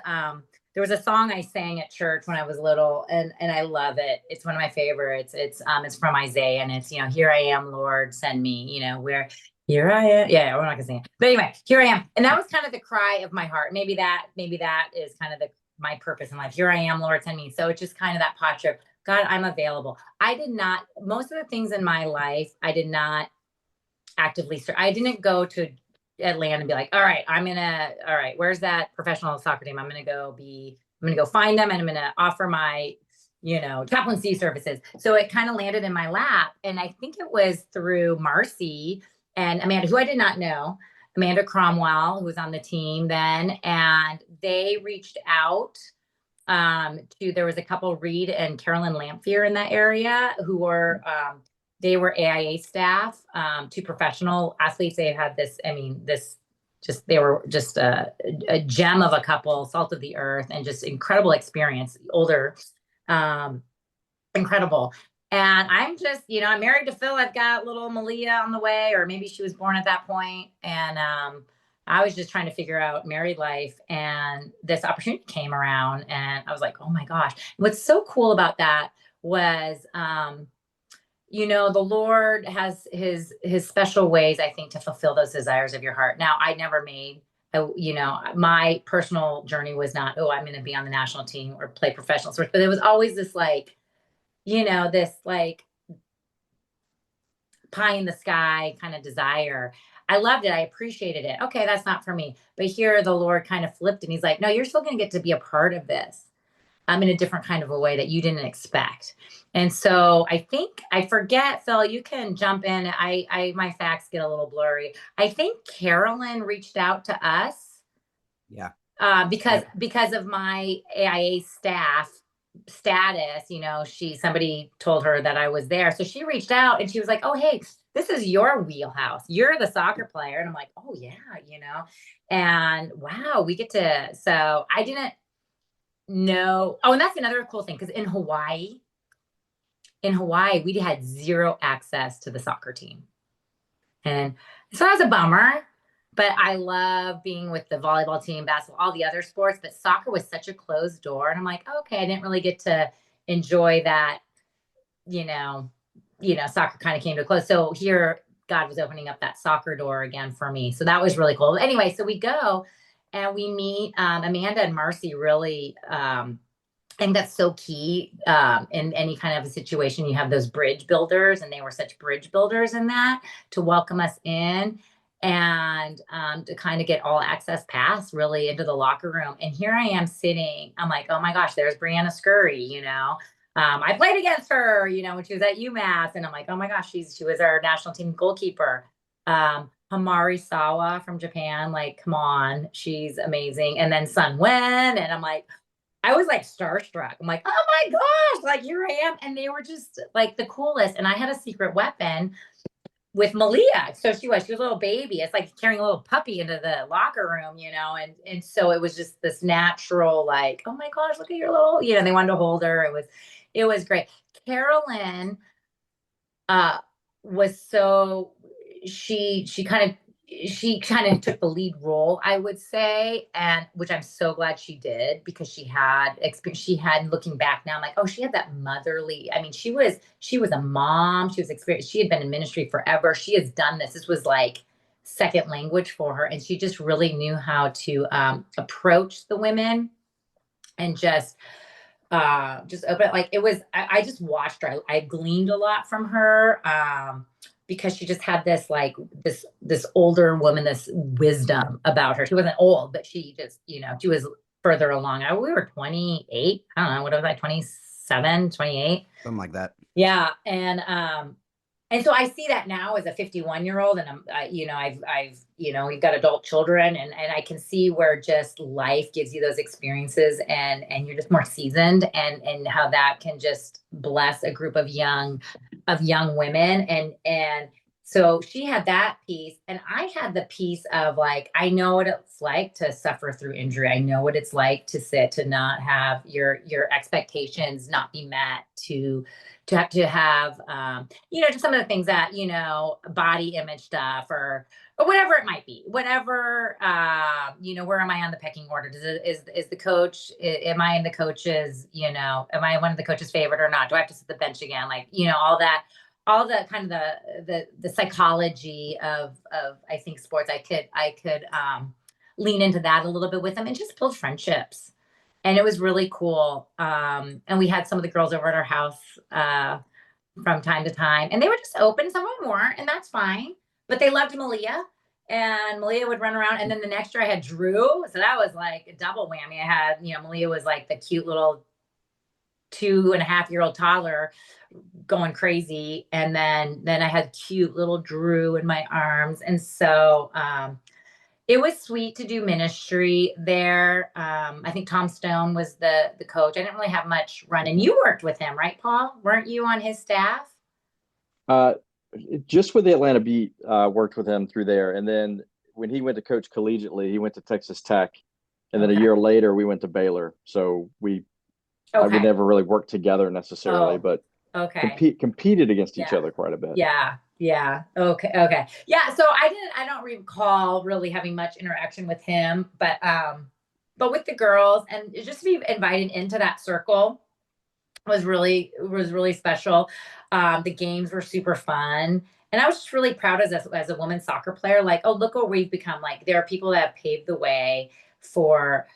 there was a song I sang at church when I was little, and I love it. It's one of my favorites. It's from Isaiah, and it's, here I am, Lord, send me, where here I am. Yeah, we're not gonna sing it. But anyway, here I am. And that was kind of the cry of my heart. Maybe that is kind of my purpose in life. Here I am, Lord, send me. So it's just kind of that posture of, God, I'm available. Most of the things in my life, I did not actively I didn't go to Atlanta and be like, all right, where's that professional soccer team? I'm going to go find them, and I'm going to offer my, chaplaincy services. So it kind of landed in my lap. And I think it was through Marcy and Amanda, who I did not know, Amanda Cromwell, who was on the team then. And they reached out there was a couple, Reed and Carolyn Lamphere in that area, who were, they were AIA staff, two professional athletes. They had they were just a gem of a couple, salt of the earth, and just incredible experience, older, incredible. And I'm just, I'm married to Phil. I've got little Malia on the way, or maybe she was born at that point. And I was just trying to figure out married life, and this opportunity came around, and I was like, oh my gosh. What's so cool about that was, the Lord has his special ways, I think, to fulfill those desires of your heart. Now, I never made, my personal journey was not, oh, I'm going to be on the national team or play professional sports, but it was always this this pie in the sky kind of desire. I loved it. I appreciated it. Okay, that's not for me. But here the Lord kind of flipped, and he's like, no, you're still going to get to be a part of this. In a different kind of a way that you didn't expect. And so I forget, Phil, you can jump in. My facts get a little blurry. I think Carolyn reached out to us. Yeah. Because of my AIA status, somebody told her that I was there. So she reached out and she was like, oh, hey, this is your wheelhouse. You're the soccer player. And I'm like, oh yeah, and wow, so I didn't know. Oh, and that's another cool thing. Cause in Hawaii, we had zero access to the soccer team. And so that was a bummer, but I love being with the volleyball team, basketball, all the other sports, but soccer was such a closed door. And I'm like, okay, I didn't really get to enjoy that, soccer kind of came to a close. So here, God was opening up that soccer door again for me. So that was really cool. Anyway, so we go and we meet Amanda and Marcy really, I think that's so key in any kind of a situation. You have those bridge builders, and they were such bridge builders in that to welcome us in and to kind of get all access pass really into the locker room. And here I am sitting, I'm like, oh my gosh, there's Brianna Scurry, I played against her, when she was at UMass, and I'm like, oh my gosh, she was our national team goalkeeper. Hamari Sawa from Japan, like, come on, she's amazing. And then Sun Wen, and I'm like, I was like starstruck. I'm like, oh my gosh, like here I am. And they were just like the coolest. And I had a secret weapon with Malia. So she was a little baby. It's like carrying a little puppy into the locker room, and so it was just this natural, like, oh my gosh, look at your little, they wanted to hold her. It was great. Carolyn was so, she kind of took the lead role, I would say, and which I'm so glad she did, because she had experience. She had, looking back now, I'm like, oh, she had that motherly. I mean, she was a mom. She was experienced. She had been in ministry forever. She has done this. This was like second language for her, and she just really knew how to approach the women and just open it. Like it was. I just watched her. I gleaned a lot from her. Because she just had this, like, this older woman, this wisdom about her. She wasn't old, but she just, she was further along. We were 28. I don't know. What was I? 27, 28. Something like that. Yeah. And so I see that now as a 51-year-old, and we've got adult children, and I can see where just life gives you those experiences, and you're just more seasoned, and how that can just bless a group of young women. And so she had that piece, and I had the piece of, like, I know what it's like to suffer through injury. I know what it's like to not have your expectations not be met, to have, just some of the things that, body image stuff or whatever it might be, whatever, where am I on the pecking order? Is the coach, am I in the coach's, am I one of the coach's favorite or not? Do I have to sit the bench again? Like, all the kind of the psychology of, I think, sports, I could lean into that a little bit with them and just build friendships. And it was really cool. And we had some of the girls over at our house from time to time, and they were just open. Some of them weren't, and that's fine. But they loved Malia, and Malia would run around. And then the next year I had Drew. So that was like a double whammy. I had, Malia was like the cute little 2.5-year-old toddler going crazy. And then I had cute little Drew in my arms. And so it was sweet to do ministry there. I think Tom Stone was the coach. I didn't really have much run. And you worked with him, right, Paul? Weren't you on his staff? Just with the Atlanta Beat, worked with him through there. And then when he went to coach collegiately, he went to Texas Tech. And then a year later, we went to Baylor. So we never really worked together necessarily, but competed against each other quite a bit. Yeah. Okay. Yeah. So I don't recall really having much interaction with him, but with the girls, and just to be invited into that circle was really special. The games were super fun. And I was just really proud as a women's soccer player, like, oh, look what we've become. Like, there are people that have paved the way for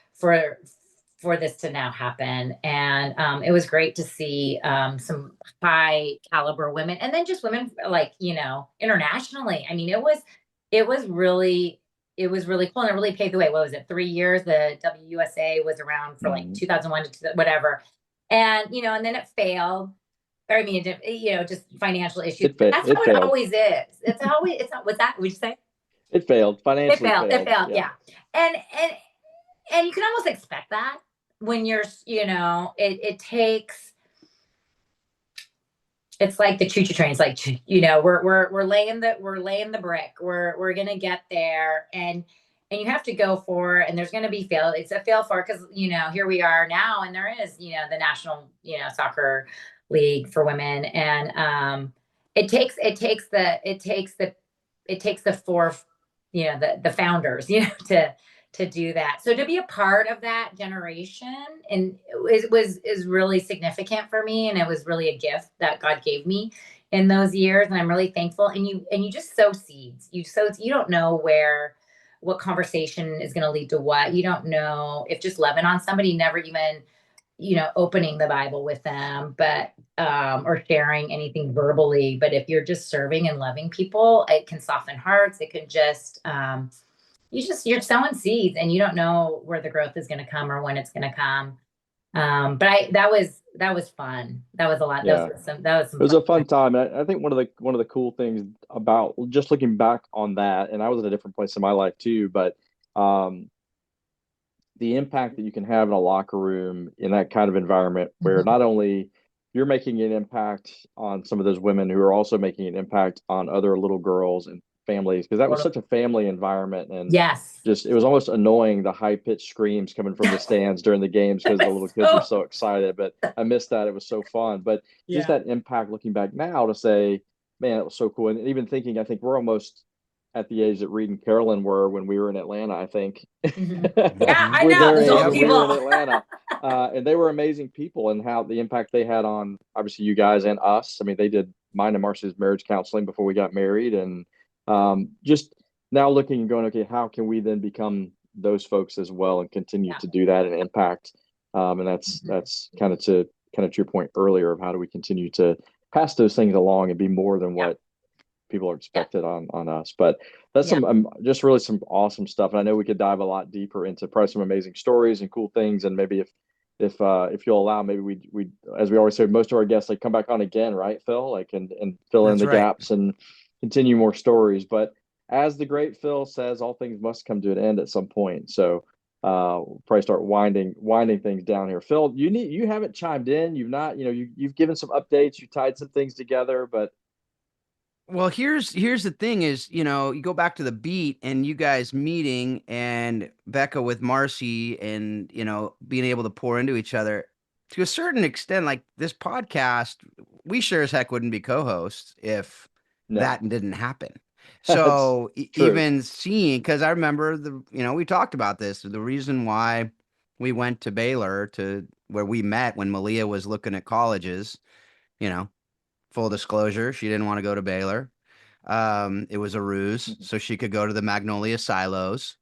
this to now happen. And it was great to see some high caliber women, and then just women, like, internationally. I mean, it was really cool, and it really paved the way. What was it? 3 years. The WUSA was around for like 2001 to whatever. And, and then it failed. Or, I mean, just financial issues. That's how it always is. It's always, what's that? Would you say? It failed financially. It failed. Yeah. And and you can almost expect that when you're, it takes, it's like the choo-choo train. It's like, we're laying the brick. We're gonna get there, and you have to go for it. And there's gonna be fail. It's a fail for, because here we are now, and there is the national soccer league for women, and it takes the four, the founders, to do that. So to be a part of that generation, and is really significant for me, and it was really a gift that God gave me in those years, and I'm really thankful. And you just sow seeds. You don't know what conversation is going to lead to what. You don't know if just loving on somebody, never even opening the Bible with them, but or sharing anything verbally. But if you're just serving and loving people, it can soften hearts. It can just you're sowing seeds, and you don't know where the growth is going to come or when it's going to come. But that was fun. That was a lot. Yeah. That was some It was fun a fun time. And I think one of the cool things about just looking back on that, and I was in a different place in my life too, but um, the impact that you can have in a locker room in that kind of environment, where Mhm. not only you're making an impact on some of those women who are also making an impact on other little girls and families, because that was such a family environment. And Yes. just, it was almost annoying, the high pitched screams coming from the stands during the games because the little kids were so excited. But I missed that. It was so fun. But just Yeah. that impact looking back now to say, man, it was so cool. And even thinking, I think we're almost at the age that Reed and Carolyn were when we were in Atlanta, I think. Mhm. Yeah, Mhm. I With know. their Those age old when we were in people. Atlanta. And they were amazing people, and how the impact they had on obviously you guys and us. I mean, they did mine and Marcy's marriage counseling before we got married. And just now looking and going, okay, how can we then become those folks as well and continue Yeah. to do that and impact? And Mhm. that's kind of to your point earlier of how do we continue to pass those things along and be more than Yeah. what people are Yeah. expected on us. But that's Yeah. some just really some awesome stuff. And I know we could dive a lot deeper into probably some amazing stories and cool things. And maybe if you'll allow, maybe we as we always say, most of our guests like come back on again, right, Phil? Like and fill in That's the right. gaps and continue more stories. But as the great Phil says, all things must come to an end at some point. So we'll probably start winding things down here. Phil, you haven't chimed in. You've not, you've given some updates, you tied some things together, but Well, here's the thing is, you go back to the beat and you guys meeting and Becca with Marcy and, being able to pour into each other to a certain extent, like this podcast, we sure as heck wouldn't be co-hosts if no, that didn't happen. that's So true. even seeing, because I remember we talked about this, the reason why we went to Baylor to where we met when Malia was looking at colleges, you know, full disclosure, she didn't want to go to Baylor. It was a ruse so she could go to the Magnolia Silos.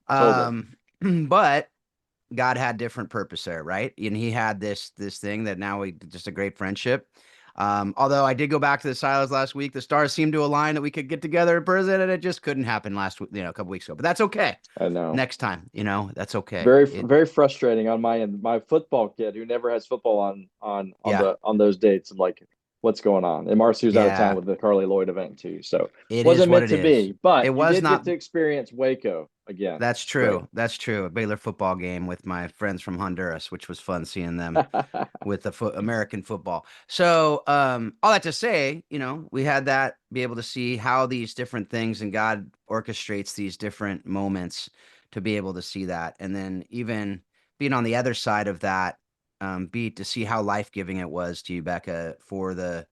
Totally. Um, but God had different purpose there, right? And he had this thing that now we just a great friendship. Although I did go back to the silos last week, the stars seemed to align that we could get together in person, and it just couldn't happen last week, a couple weeks ago. But that's okay. I know. Next time, that's okay. Very It, very frustrating on my end. My football kid who never has football yeah, on those dates. I'm like, what's going on? And Marcy was out of town yeah, with the Carly Lloyd event too, so it is wasn't what meant it to is. be. It But you was did get not. to experience Waco again. That's Great. true. That's true. A Baylor football game with my friends from Honduras, which was fun seeing them with the American football. So, all that to say, we had that be able to see how these different things and God orchestrates these different moments to be able to see that. And then even being on the other side of that beat to see how life-giving it was to you, Becca, for the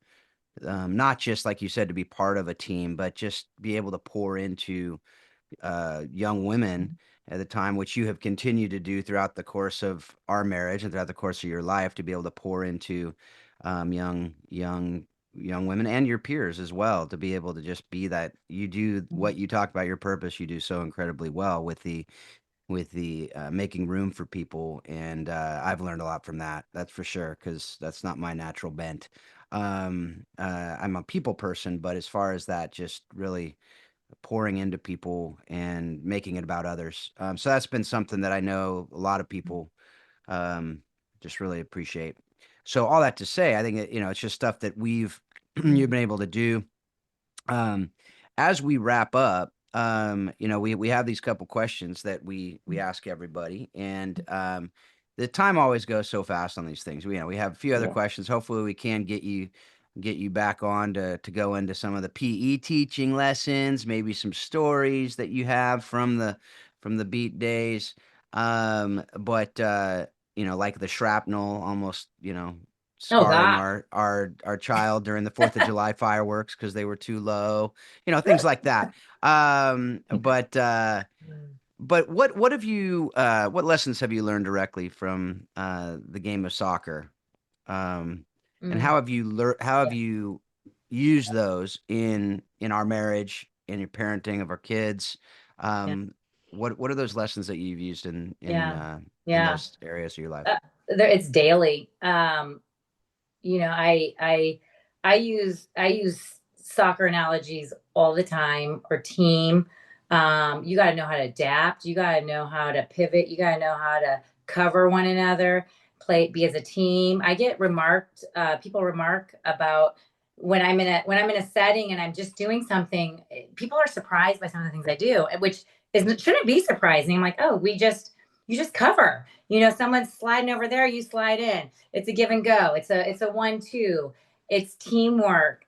not just like you said to be part of a team, but just be able to pour into young women at the time, which you have continued to do throughout the course of our marriage and throughout the course of your life, to be able to pour into young women and your peers as well, to be able to just be that you do what you talk about your purpose, you do so incredibly well with the making room for people. And I've learned a lot from that. That's for sure. Cause that's not my natural bent. I'm a people person, but as far as that, just really pouring into people and making it about others. So that's been something that I know a lot of people um, just really appreciate. So all that to say, I think that, it's just stuff that you've been able to do. Um, as we wrap up, we have these couple questions that we ask everybody, and the time always goes so fast on these things. We have a few other questions. Hopefully, we can get you back on to go into some of the PE teaching lessons, maybe some stories that you have from the beat days. But like the shrapnel almost, Oh scarring God. our child during the 4th of July fireworks because they were too low, things like that. But what have you what lessons have you learned directly from the game of soccer? And Mm, how have you used those in our marriage, in your parenting of our kids? yeah. What are those lessons that you've used Yeah. in Yeah. those areas of your life? It's daily. I use soccer analogies all the time, or team. You got to know how to adapt. You got to know how to pivot. You got to know how to cover one another, be as a team. I get people remark about when I'm in a setting and I'm just doing something. People are surprised by some of the things I do, which shouldn't be surprising. I'm like, oh, you just cover. Someone's sliding over there, you slide in. It's a give and go. It's a 1-2. It's teamwork.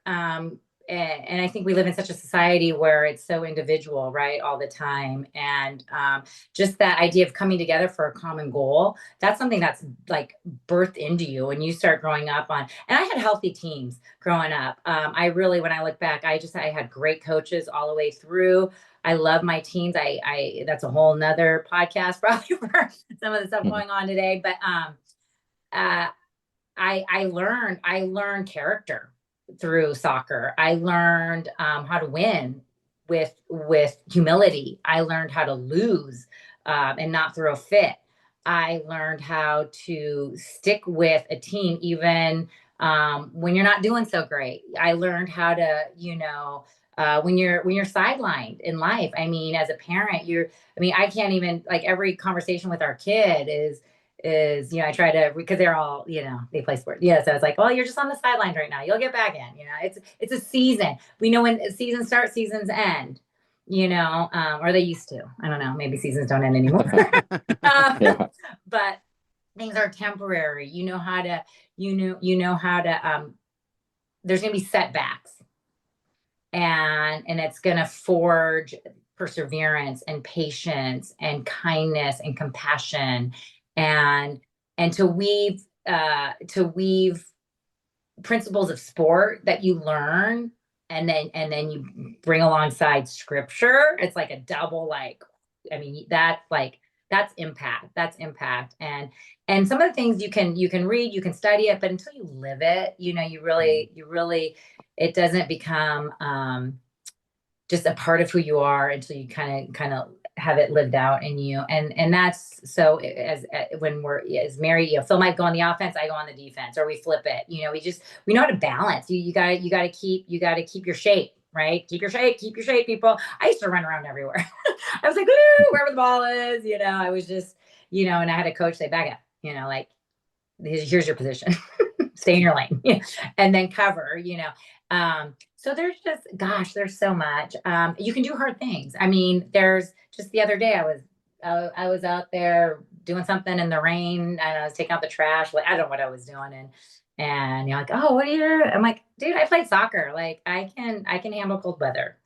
And I think we live in such a society where it's so individual, right, all the time. And just that idea of coming together for a common goal, that's something that's like birthed into you when you start growing up on. And I had healthy teams growing up. I really, when I look back, I had great coaches all the way through. I love my teams. I that's a whole nother podcast probably for some of the stuff going on today. But uh, I learned character through soccer. I learned how to win with humility. I learned how to lose and not throw a fit. I learned how to stick with a team even when you're not doing so great. I learned how to, when you're sidelined in life. I mean, as a parent, I can't even, like, every conversation with our kid is I try to, because they're all, they play sports. Yeah. So it's like, well, you're just on the sidelines right now. You'll get back in, it's a season. We know when seasons start, seasons end, or they used to. I don't know. Maybe seasons don't end anymore. Yeah. But things are temporary. You know how to there's going to be setbacks, and it's going to forge perseverance and patience and kindness and compassion, and to weave principles of sport that you learn, and then you bring alongside scripture. It's like a double, like, that's impact. And some of the things you can read, you can study it, but until you live it, you really it doesn't become just a part of who you are until you kind of have it lived out in you. And that's so, as when we're as married, Phil might go on the offense, I go on the defense, or we flip it. We know how to balance. You got to keep your shape, right? Keep your shape, people. I used to run around everywhere. I was like, woo, wherever the ball is. I was just, and I had a coach say, back up, like, here's your position. Stay in your lane. And then cover. So there's so much. You can do hard things. I mean, there's just the other day I was out there doing something in the rain, and I was taking out the trash. Like, I don't know what I was doing. And you're like, oh, what are you? I'm like, dude, I played soccer. Like, I can handle cold weather,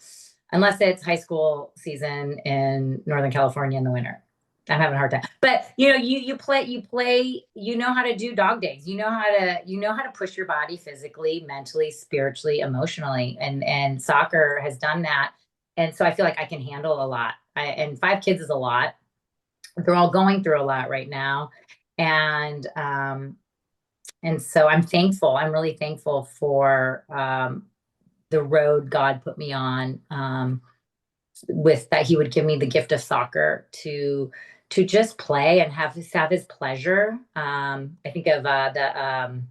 unless it's high school season in Northern California in the winter. I'm having a hard time. But you play, you know how to do dog days. You know how to push your body physically, mentally, spiritually, emotionally. And soccer has done that. And so I feel like I can handle a lot. And 5 kids is a lot. They're all going through a lot right now. And so I'm thankful. I'm really thankful for the road God put me on, with that. He would give me the gift of soccer to just play and have his pleasure. I think of the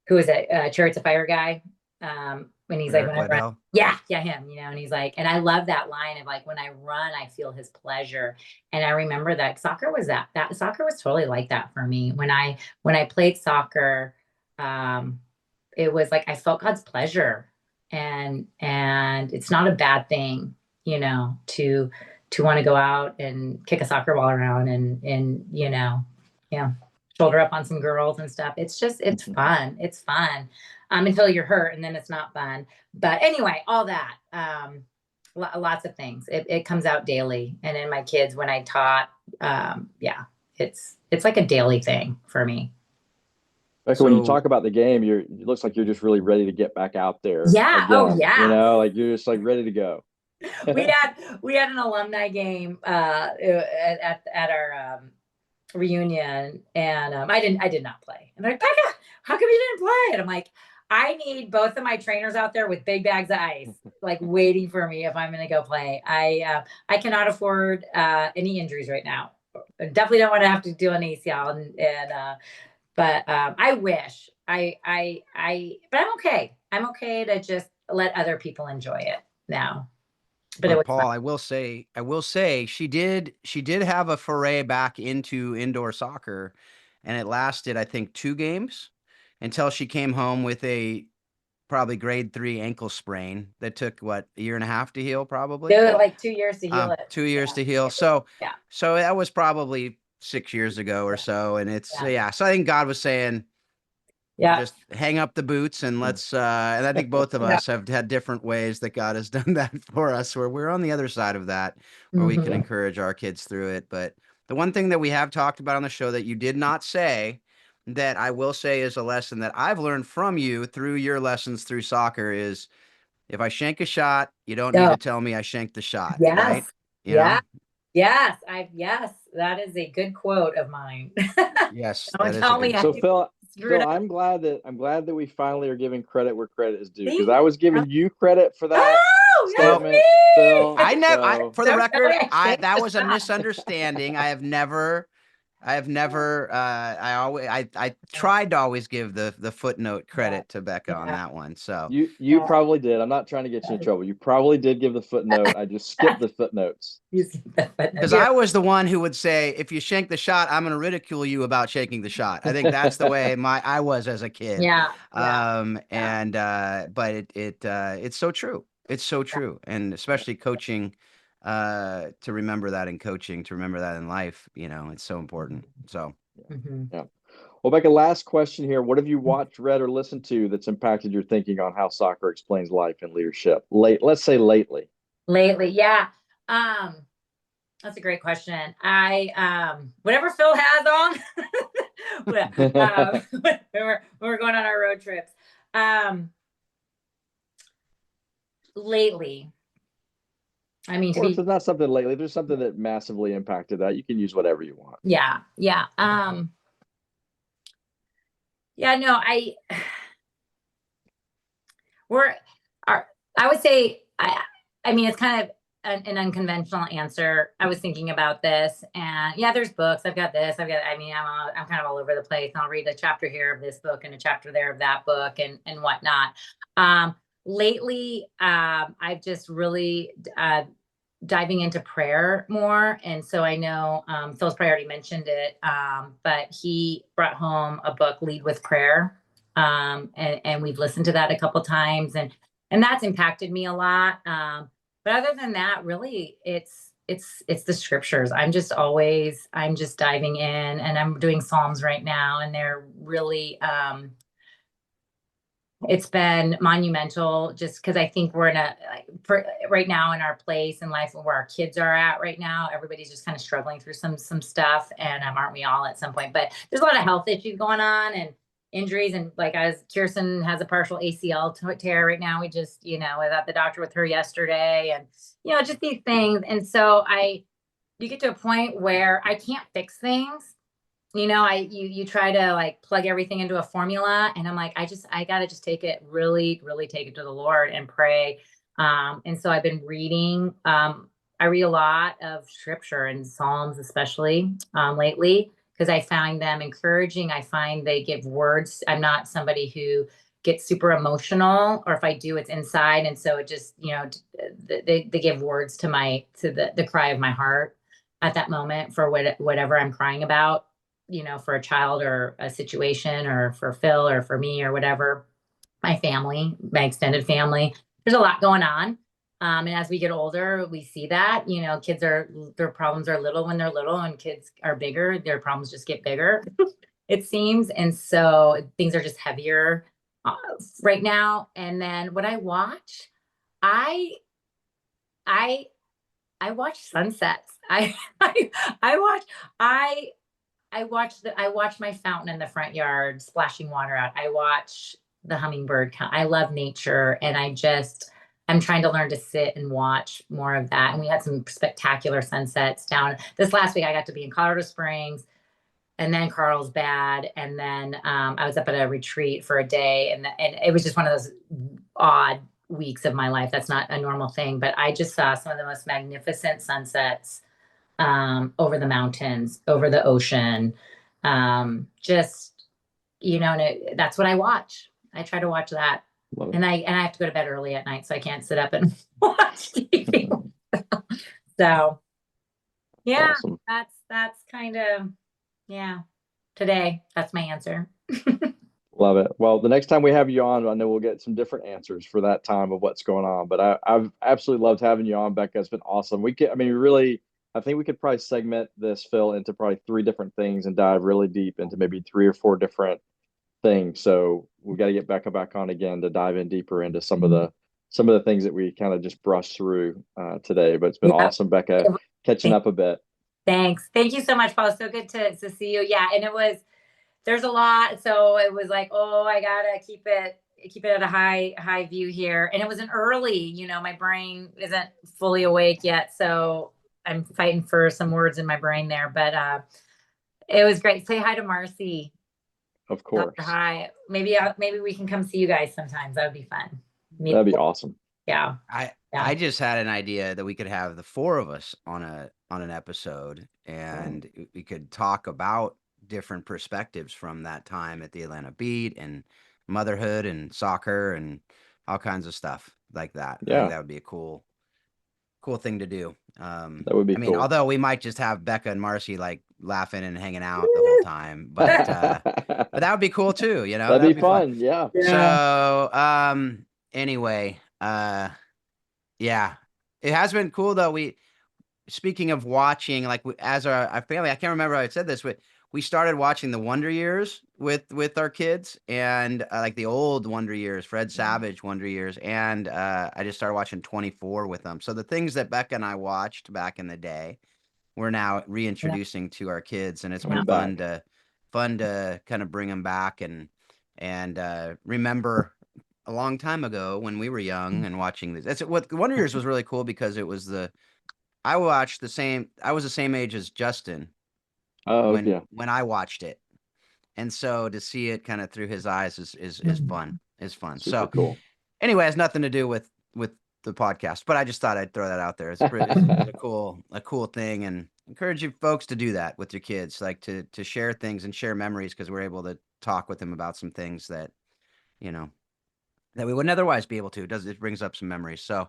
who is it? Chariots of Fire guy. When he's like, Eric when I run, Liddell. yeah, him. And he's like, and I love that line of, like, when I run, I feel his pleasure. And I remember that soccer was that soccer was totally like that for me. When I played soccer, it was like I felt God's pleasure, and it's not a bad thing. you know, to want to go out and kick a soccer ball around and, you know, yeah, shoulder up on some girls and stuff. It's just, it's fun. It's fun. Until you're hurt and then it's not fun. But anyway, all that, lots of things. It comes out daily. And in my kids, when I taught, yeah, it's like a daily thing for me. Becca, when you talk about the game, it looks like you're just really ready to get back out there. Yeah. Again, Oh, yeah. You know, like you're just like ready to go. we had an alumni game at our reunion, and I did not play. And they're like, Becca, how come you didn't play? And I'm like, I need both of my trainers out there with big bags of ice, like waiting for me if I'm going to go play. I cannot afford any injuries right now. I definitely don't want to have to do an ACL, but I wish but I'm okay. I'm okay to just let other people enjoy it now. But Paul, I will say she did have a foray back into indoor soccer, and it lasted, I think, 2 games until she came home with a probably grade 3 ankle sprain that took what, a year and a half to heal, probably. Yeah, like 2 years to heal it. 2 years to heal. So that was probably 6 years ago or so, and it's So I think God was saying, just hang up the boots and let's and I think both of us have had different ways that God has done that for us, where we're on the other side of that, where we can encourage our kids through it. But the one thing that we have talked about on the show that you did not say, that I will say is a lesson that I've learned from you through your lessons through soccer, is if I shank a shot, you don't need to tell me I shanked the shot. Right? You know? Yes, that is a good quote of mine. Yes. Don't tell me. So Phil, I'm glad that we finally are giving credit where credit is due, because I was giving you credit for that statement. Phil, for the record, that was a misunderstanding. I tried to always give the footnote credit to Becca on that one. So you probably did. I'm not trying to get you in trouble. You probably did give the footnote. I just skipped the footnotes. Because I was the one who would say, if you shank the shot, I'm going to ridicule you about shaking the shot. I think that's the way I was as a kid. But it's so true. It's so true. And especially coaching, to remember that in coaching, to remember that in life, you know, it's so important. So, yeah. Well, Becca, last question here. What have you watched, read, or listened to that's impacted your thinking on how soccer explains life and leadership? Let's say lately. Lately, yeah. That's a great question. Whatever Phil has on, when we're going on our road trips. Lately, I mean, if it's not something lately, there's something that massively impacted that. You can use whatever you want. Yeah. No, I would say, I mean, it's kind of an unconventional answer. I was thinking about this, and there's books. I'm kind of all over the place, and I'll read a chapter here of this book and a chapter there of that book and whatnot. Lately, I've just really diving into prayer more. And so I know Phil's probably already mentioned it, but he brought home a book, Lead with Prayer. And we've listened to that a couple times, and that's impacted me a lot. But other than that, really, it's the scriptures. I'm just diving in, and I'm doing Psalms right now, and they're really, it's been monumental, just because I think we're right now in our place in life where our kids are at right now. Everybody's just kind of struggling through some stuff, and aren't we all at some point? But there's a lot of health issues going on and injuries, and like, as Kirsten has a partial ACL tear right now, we just, was at the doctor with her yesterday, and just these things. And so you get to a point where I can't fix things. You try to like plug everything into a formula, and I'm like, I gotta just take it, really, really take it to the Lord and pray. And so I've been reading, I read a lot of scripture and Psalms, especially lately, because I find them encouraging. I find they give words. I'm not somebody who gets super emotional, or if I do, it's inside. And so it just, they give words to the cry of my heart at that moment for whatever I'm crying about, for a child or a situation, or for Phil or for me or whatever, my family, my extended family. There's a lot going on. And as we get older, we see that, you know, their problems are little when they're little, and kids are bigger. Their problems just get bigger, it seems. And so things are just heavier right now. And then what I watch, I watch sunsets. I watch I I watch my fountain in the front yard splashing water out. I watch the hummingbird count. I love nature, and I'm trying to learn to sit and watch more of that. And we had some spectacular sunsets down this last week. I got to be in Colorado Springs and then Carlsbad, and then I was up at a retreat for a day, and it was just one of those odd weeks of my life. That's not a normal thing, but I just saw some of the most magnificent sunsets over the mountains, over the ocean. Just, you know, and that's what I watch. I try to watch that. And I have to go to bed early at night, so I can't sit up and watch TV. So yeah, Awesome. that's kind of, yeah, today, that's my answer. Love it. Well, the next time we have you on, I know we'll get some different answers for that time of what's going on. But I've absolutely loved having you on, Becca. It's been awesome. I think we could probably segment this, Phil, into probably 3 different things and dive really deep into maybe 3 or 4 different things. So we've got to get Becca back on again to dive in deeper into some of the things that we kind of just brushed through today. But it's been awesome, Becca, catching up a bit. Thanks. Thank you so much, Paul. So good to see you. Yeah, and there's a lot, so it was like, oh, I gotta keep it at a high view here. And it was an early, you know, my brain isn't fully awake yet, so I'm fighting for some words in my brain there. But it was great. Say hi to Marcy. Of course. Hi. Maybe we can come see you guys sometimes. That would be fun. That'd be awesome. Yeah. I just had an idea that we could have the 4 of us on an episode, and we could talk about different perspectives from that time at the Atlanta Beat and motherhood and soccer and all kinds of stuff like that. Yeah. I think that would be a cool thing to do. That would be cool. Although we might just have Becca and Marcy like laughing and hanging out the whole time, but that would be cool too, you know. That'd be fun. Yeah. So anyway, yeah, it has been cool though. Speaking of watching, like as our family, I can't remember how I said this, but we started watching the Wonder Years with our kids, and like the old Wonder Years, Fred Savage Wonder Years, and I just started watching 24 with them. So the things that Becca and I watched back in the day, we're now reintroducing to our kids, and it's been fun to kind of bring them back and remember a long time ago when we were young and watching this. That's what Wonder Years was really cool, because it was I was the same age as Justin. When I watched it, and so to see it kind of through his eyes is fun. Super So cool. Anyway, it has nothing to do with the podcast, but I just thought I'd throw that out there. It's a cool thing, and encourage you folks to do that with your kids, like to share things and share memories, because we're able to talk with them about some things that, you know, that we wouldn't otherwise be able to. It brings up some memories. So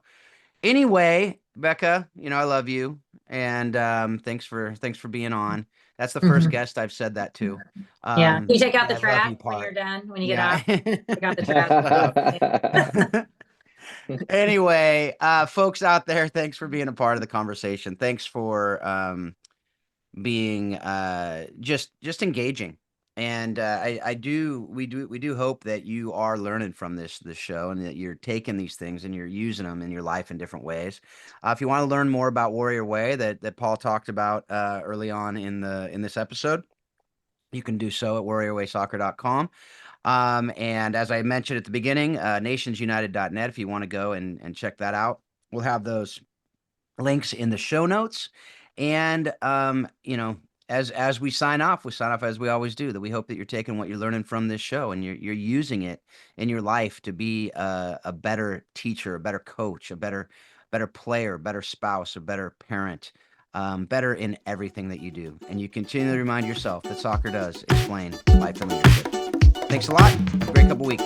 anyway, Becca, you know, I love you, and thanks for being on. That's the first guest I've said that to. Yeah. You take out the trash when you're done, when you get off. Take out the trash. Anyway, folks out there, thanks for being a part of the conversation. Thanks for being just engaging. And we do hope that you are learning from this show, and that you're taking these things and you're using them in your life in different ways. If you want to learn more about Warrior Way that Paul talked about early on in this episode, you can do so at warriorwaysoccer.com. And as I mentioned at the beginning, nationsunited.net, if you want to go and check that out. We'll have those links in the show notes. And you know, as we sign off as we always do, that we hope that you're taking what you're learning from this show and you're using it in your life to be a better teacher, a better coach, a better player, better spouse, a better parent, better in everything that you do. And you continually remind yourself that soccer does explain life and leadership. Thanks a lot. Have a great couple weeks.